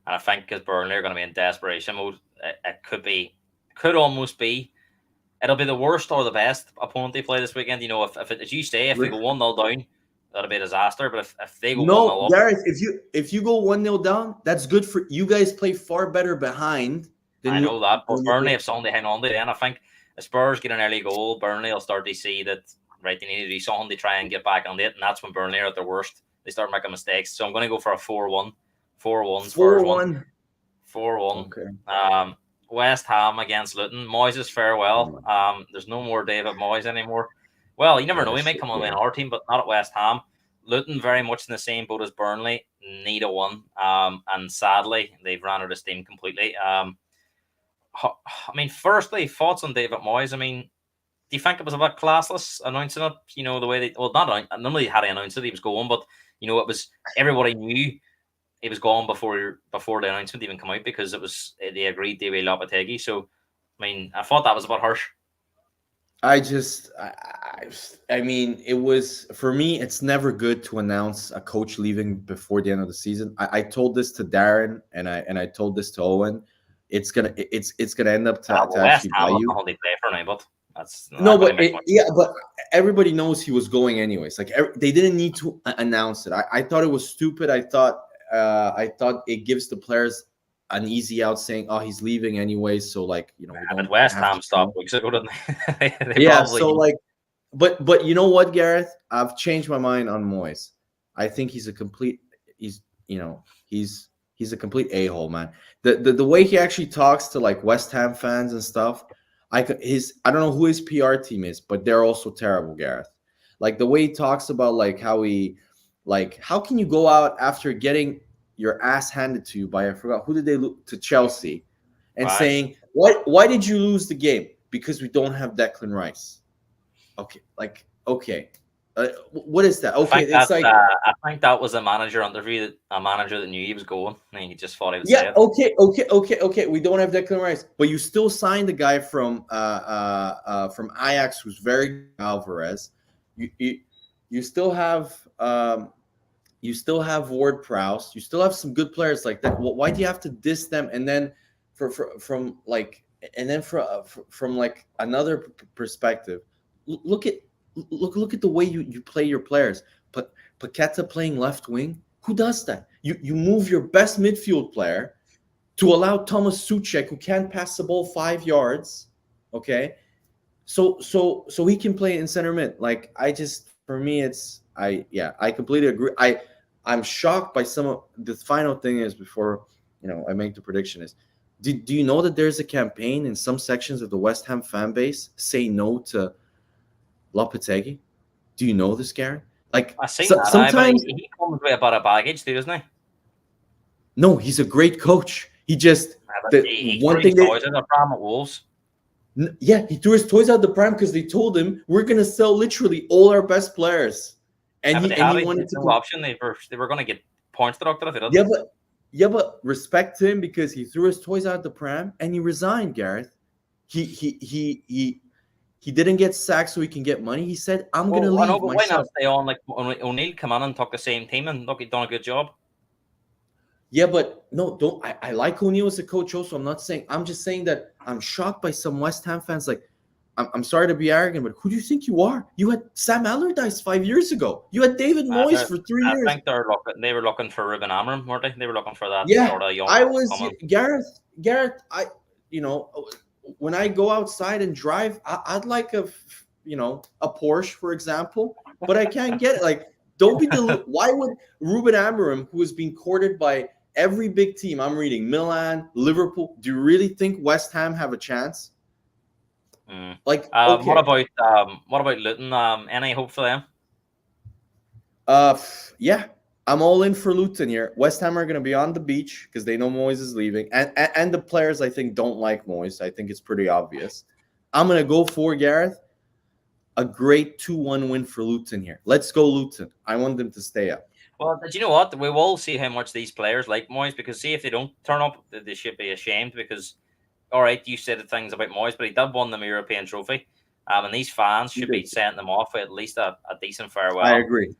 and I think because Burnley are going to be in desperation mode, could almost be. It'll be the worst or the best opponent they play this weekend. As you say, if they go 1-0 down, that'll be a disaster. But if they go 1-0 No, up, Gareth, if you go 1-0 down, that's good for you guys. Play far better behind than I know you. that. But Than Burnley, you if something to hang on to, then I think the Spurs get an early goal. Burnley will start to see that, right, they need to do something to try and get back on it. And that's when Burnley are at their worst. They start making mistakes. So I'm going to go for a 4-1. 4-1, Spurs 1. 4-1. 4-1. Okay. West Ham against Luton. Moyes' farewell. There's no more David Moyes anymore. Well, you never know. He might come on in our team, but not at West Ham. Luton very much in the same boat as Burnley. Need a one. And sadly, they've run out of steam completely. Firstly, thoughts on David Moyes. Do you think it was a bit classless announcing it? The way they, well, not normally he had to announce it, he was going, but it was, everybody knew he was gone before the announcement even come out because it was, they agreed to be Lopetegui. So, I thought that was a bit harsh. It was for me. It's never good to announce a coach leaving before the end of the season. I told this to Darren and I told this to Owen. It's gonna end up to West actually Ham bite is you. not only play for now, but that's No, not going but to make much. but everybody knows he was going anyways. Like they didn't need to announce it. I thought it was stupid. I thought it gives the players an easy out saying, "Oh, he's leaving anyways." So like we don't West have Ham to. stopped weeks ago, didn't they? They Yeah. probably. So like, but you know what, Gareth? I've changed my mind on Moyes. I think he's a complete. He's a complete a-hole, man. The way he actually talks to like West Ham fans and stuff. I don't know who his PR team is, but they're also terrible, Gareth. Like the way he talks about how can you go out after getting your ass handed to you by, I forgot who did they lose to, Chelsea, and Right. saying why did you lose the game? Because we don't have Declan Rice. Okay. What is that? Okay, it's like I think that was a manager interview, a manager that knew he was going, and he just thought he would say yeah. it. Okay. We don't have Declan Rice, but you still signed the guy from Ajax, who's very good, Alvarez. You still have Ward Prowse. You still have some good players like that. Why do you have to diss them? And then from like another perspective, look at the way you play your players. But Paqueta playing left wing, who does that? You move your best midfield player to allow Thomas Suchek, who can't pass the ball 5 yards, okay? So he can play in center mid. Like for me, I completely agree. I'm shocked by some of the final thing is before I make the prediction is. Do you know that there's a campaign in some sections of the West Ham fan base say no to Lopetegui? Do you know this, Gary? Like I seen that. Sometimes he comes with a bit of baggage too, doesn't he? no, he's a great coach. He just the He one threw his thing that toys in the pram at Wolves. yeah, he threw his toys out the pram because they told him we're gonna sell literally all our best players, Yeah, and but they he had wanted to no option. They were going to get points deducted if they yeah, didn't. but respect to him because he threw his toys out the pram and he resigned. Gareth, he didn't get sacked so he can get money. He said, "I'm gonna Well, I know, leave but why not myself." stay on? Like O'Neill come in and took the same team and look, he done a good job. Yeah, but no, don't. I like O'Neill as a coach also. I'm not saying. I'm just saying that I'm shocked by some West Ham fans. Like, I'm sorry to be arrogant, but who do you think you are? You had Sam Allardyce 5 years ago. You had David Moyes for 3 years. I think they were looking for Ruben Amorim, weren't they? They were looking for that Yeah, sort of young I was coming. Gareth. You know, when I go outside and drive, I'd like a Porsche, for example, but I can't get it. Like, don't be why would Ruben Amorim, who has been courted by every big team, I'm reading Milan, Liverpool, do you really think West Ham have a chance? Like, okay, What about Luton? Any hope for them? Yeah, I'm all in for Luton here. West Ham are going to be on the beach because they know Moyes is leaving, and the players I think don't like Moyes. I think it's pretty obvious. I'm going to go for Gareth. A great 2-1 win for Luton here. Let's go Luton. I want them to stay up. Well, do you know what? We will see how much these players like Moyes, because see if they don't turn up, they should be ashamed. Because all right, you said the things about Moyes, but he did win them a European trophy, and these fans should be sending them off with at least a decent farewell. I agree.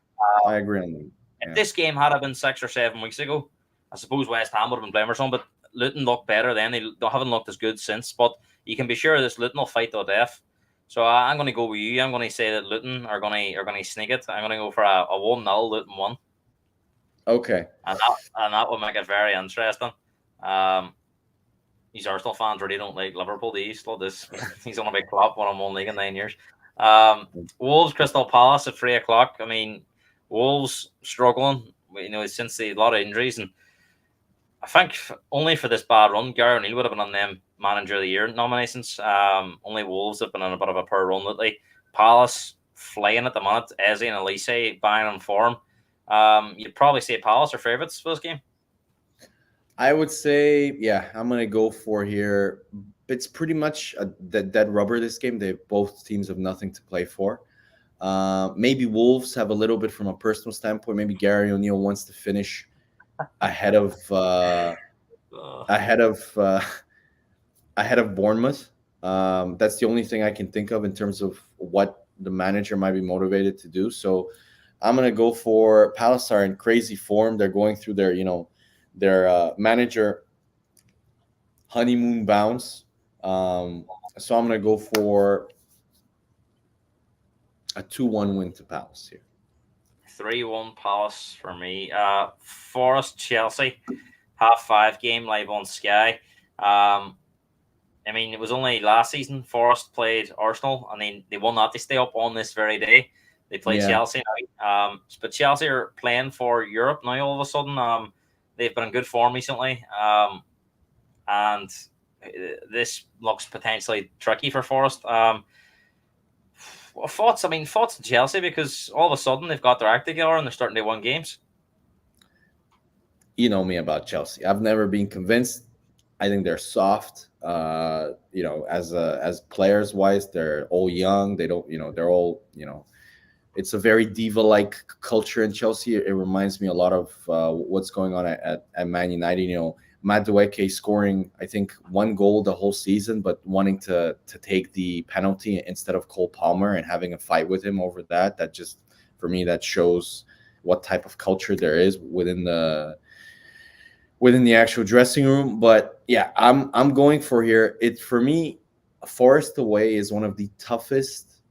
I agree on that. If this game had been 6 or 7 weeks ago, I suppose West Ham would have been blamed or something, but Luton looked better then. They haven't looked as good since, but you can be sure this Luton will fight to the death. So I'm going to go with you. I'm going to say that Luton are going to sneak it. I'm going to go for a 1-0 Luton 1. Okay. And that will make it very interesting. These Arsenal fans really don't like Liverpool. They used to love this. He's on a big club, won league in 9 years. Wolves, Crystal Palace at 3 o'clock. I mean, Wolves struggling, since a lot of injuries, and I think only for this bad run, Gary O'Neill would have been on them Manager of the Year nominations. Only Wolves have been on a bit of a poor run lately. Palace flying at the minute. Eze and Elise buying on form. You'd probably say Palace are favourites for this game. I would say, yeah, I'm going to go for here. It's pretty much a dead rubber this game. Both teams have nothing to play for. Maybe Wolves have a little bit from a personal standpoint. Maybe Gary O'Neill wants to finish ahead of Bournemouth. That's the only thing I can think of in terms of what the manager might be motivated to do. So I'm gonna go for Palace are in crazy form. They're going through their manager honeymoon bounce. So I'm gonna go for a 2-1 win to Palace here. 3-1 Palace for me. Forest Chelsea, 5:30 game live on Sky. I mean, it was only last season Forest played Arsenal, and they won that. They stay up on this very day. They play Chelsea now. But Chelsea are playing for Europe now all of a sudden. They've been in good form recently. And this looks potentially tricky for Forest. Thoughts to Chelsea, because all of a sudden they've got their act together and they're starting to win games. You know me about Chelsea. I've never been convinced. I think they're soft. As players wise, they're all young. They don't, they're all, it's a very diva-like culture in Chelsea. It reminds me a lot of what's going on at Man United. Madueke scoring, I think, 1 goal the whole season, but wanting to take the penalty instead of Cole Palmer and having a fight with him over that. That just, for me, that shows what type of culture there is within the actual dressing room. But yeah, I'm going for here. For me, Forest away is one of the toughest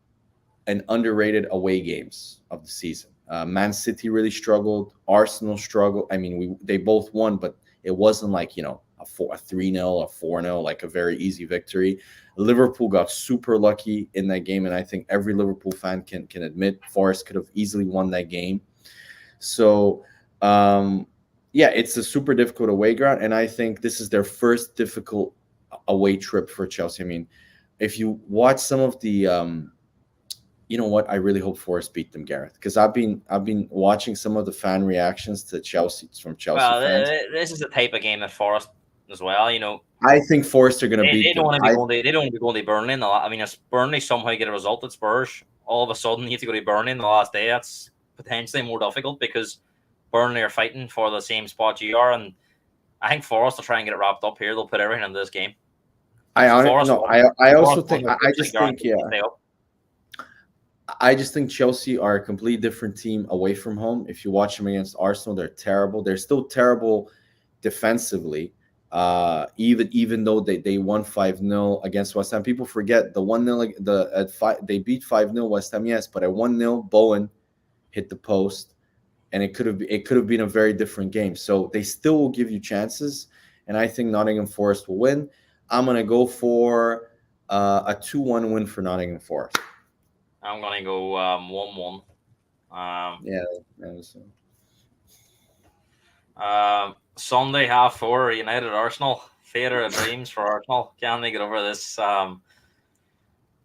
and underrated away games of the season. Man City really struggled. Arsenal struggled. I mean, they both won, but it wasn't like, a 3-0 or 4-0, like a very easy victory. Liverpool got super lucky in that game, and I think every Liverpool fan can admit Forest could have easily won that game. So, it's a super difficult away ground, and I think this is their first difficult away trip for Chelsea. I mean, if you watch some of the you know what? I really hope Forest beat them, Gareth, because I've been watching some of the fan reactions to Chelsea from Chelsea fans. This is the type of game that Forest as well. You know, I think Forest are going to they beat don't them. want to be going. They don't want to be going to Burnley. I mean, if Burnley somehow get a result at Spurs, all of a sudden you have to go to Burnley in the last day. That's potentially more difficult because Burnley are fighting for the same spot you are, and I think Forest will try and get it wrapped up here. They'll put everything into this game. I also Forest think won, I just think guaranteed to stay up. I just think Chelsea are a completely different team away from home. If you watch them against Arsenal, they're terrible. They're still terrible defensively. Even though they won 5-0 against West Ham. People forget the 1-0 they beat 5-0 West Ham, yes, but at 1-0 Bowen hit the post and it could have been a very different game. So they still will give you chances, and I think Nottingham Forest will win. I'm gonna go for a 2-1 win for Nottingham Forest. I'm gonna go 1-1. Yeah. That was, Sunday 4:30, United Arsenal. Theatre of dreams for Arsenal. Can they get over this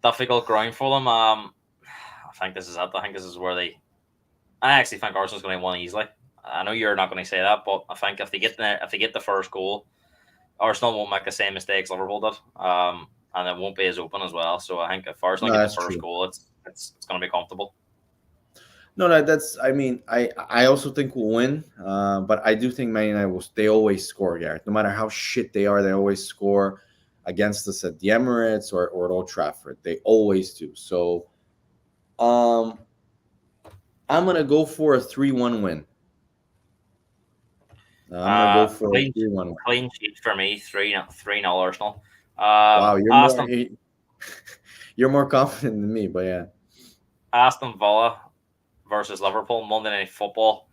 difficult ground for them? I think this is it. I think this is where they. I actually think Arsenal's going to win easily. I know you're not going to say that, but I think if they get the first goal, Arsenal won't make the same mistakes Liverpool did, and it won't be as open as well. So I think if Arsenal get the first goal, it's going to be comfortable. No, that's. I mean, I also think we'll win, but I do think Man United will. They always score, Gareth. No matter how shit they are, they always score against us at the Emirates or at Old Trafford. They always do. So, I'm gonna go for a 3-1 win. I'm gonna go for a 3-1 win. Clean sheet for me, 3-0 Arsenal. Wow, you're more confident than me, but yeah. Aston Villa versus Liverpool, Monday Night Football.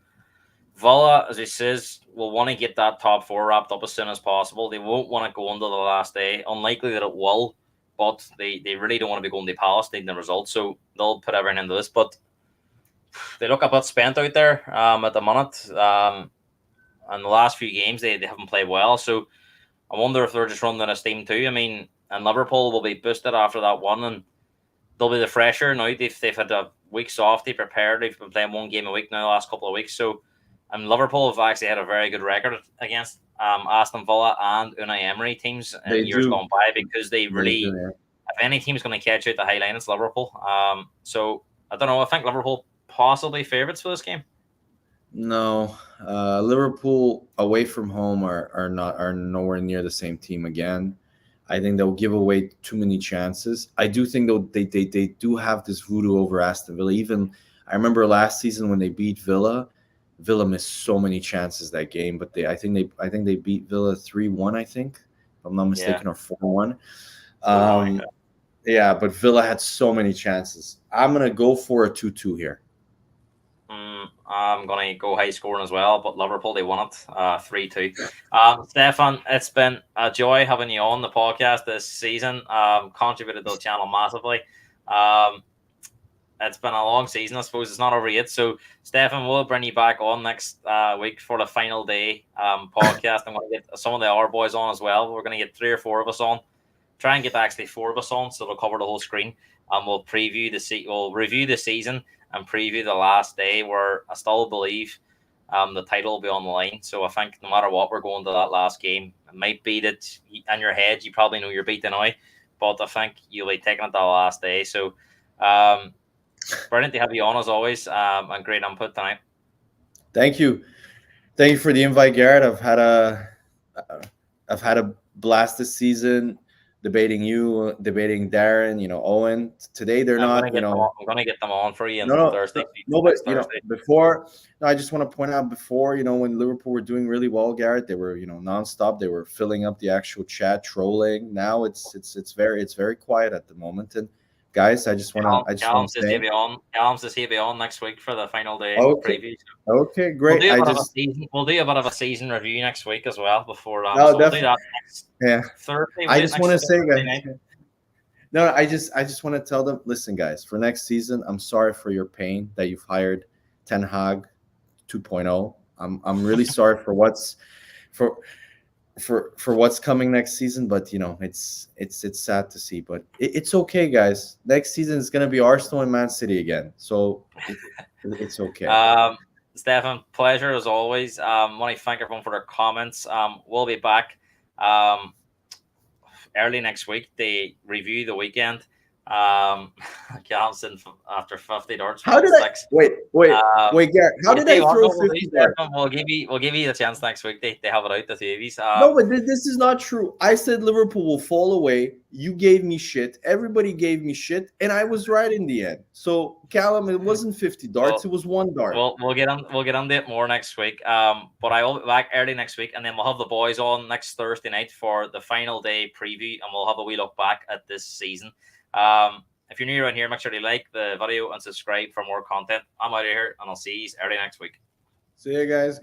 Villa, as he says, will want to get that top four wrapped up as soon as possible. They won't want to go into the last day. Unlikely that it will, but they really don't want to be going to Palace needing the result, so they'll put everything into this. But they look a bit spent out there at the minute. In the last few games, they haven't played well, so I wonder if they're just running out of steam too. I mean, and Liverpool will be boosted after that one, and they'll be the fresher now. They've had weeks off. They prepared. They've been playing one game a week now the last couple of weeks. So, Liverpool have actually had a very good record against Aston Villa and Unai Emery teams in years gone by, because they really, if any team's going to catch out the high line, it's Liverpool. So I don't know. I think Liverpool possibly favourites for this game. No, Liverpool away from home are nowhere near the same team again. I think they'll give away too many chances. I do think they do have this voodoo over Aston Villa. Even I remember last season when they beat Villa. Villa missed so many chances that game, but I think they beat Villa 3-1. I think, if I'm not mistaken, or 4-1. Yeah, but Villa had so many chances. I'm gonna go for a 2-2 here. I'm going to go high scoring as well, but Liverpool, they won it 3-2. Stefan, it's been a joy having you on the podcast this season. Contributed to the channel massively. It's been a long season, I suppose. It's not over yet. So, Stefan, we'll bring you back on next week for the final day podcast. I'm going to get some of the other boys on as well. We're going to get 3 or 4 of us on. Try and get actually 4 of us on, so it'll cover the whole screen. We'll review the season and preview the last day, where I still believe the title will be on the line. So I think no matter what, we're going to that last game. It might be that in your head you probably know you're beaten now, but I think you'll be taking it the last day. So brilliant to have you on as always, and great input tonight. Thank you for the invite, Garrett. I've had a blast this season. Debating you, debating Darren, Owen. Today they're not. I'm going to get them on for you on Thursday. No, but before. No, I just want to point out before. When Liverpool were doing really well, Garrett, they were nonstop. They were filling up the actual chat, trolling. Now it's very quiet at the moment. And guys, I just want to. Callum says he'll be on next week for the final day preview. Okay, great. We'll do a bit of a season review next week as well before. We'll do that next Thursday. I just want to say, guys. No, I just want to tell them. Listen, guys, for next season, I'm sorry for your pain that you've hired Ten Hag 2.0. I'm really sorry for what's coming next season, but it's sad to see, but it's okay, guys. Next season is going to be Arsenal and Man City again, so it's okay. Stefan, pleasure as always. Want to thank everyone for their comments. We'll be back Early next week, they review the weekend. Callum's after 50 darts How from did I six. wait, Garrett? How did I throw 50 darts? We'll give you the chance next week. They have it out, the two of you. No, but this is not true. I said Liverpool will fall away. You gave me shit. Everybody gave me shit, and I was right in the end. So, Callum, it wasn't 50 darts. It was one dart. We'll get on it more next week. But I will be back early next week, and then we'll have the boys on next Thursday night for the final day preview, and we'll have a wee look back at this season. If you're new around here, make sure to like the video and subscribe for more content. I'm out of here, and I'll see you early next week. See you guys.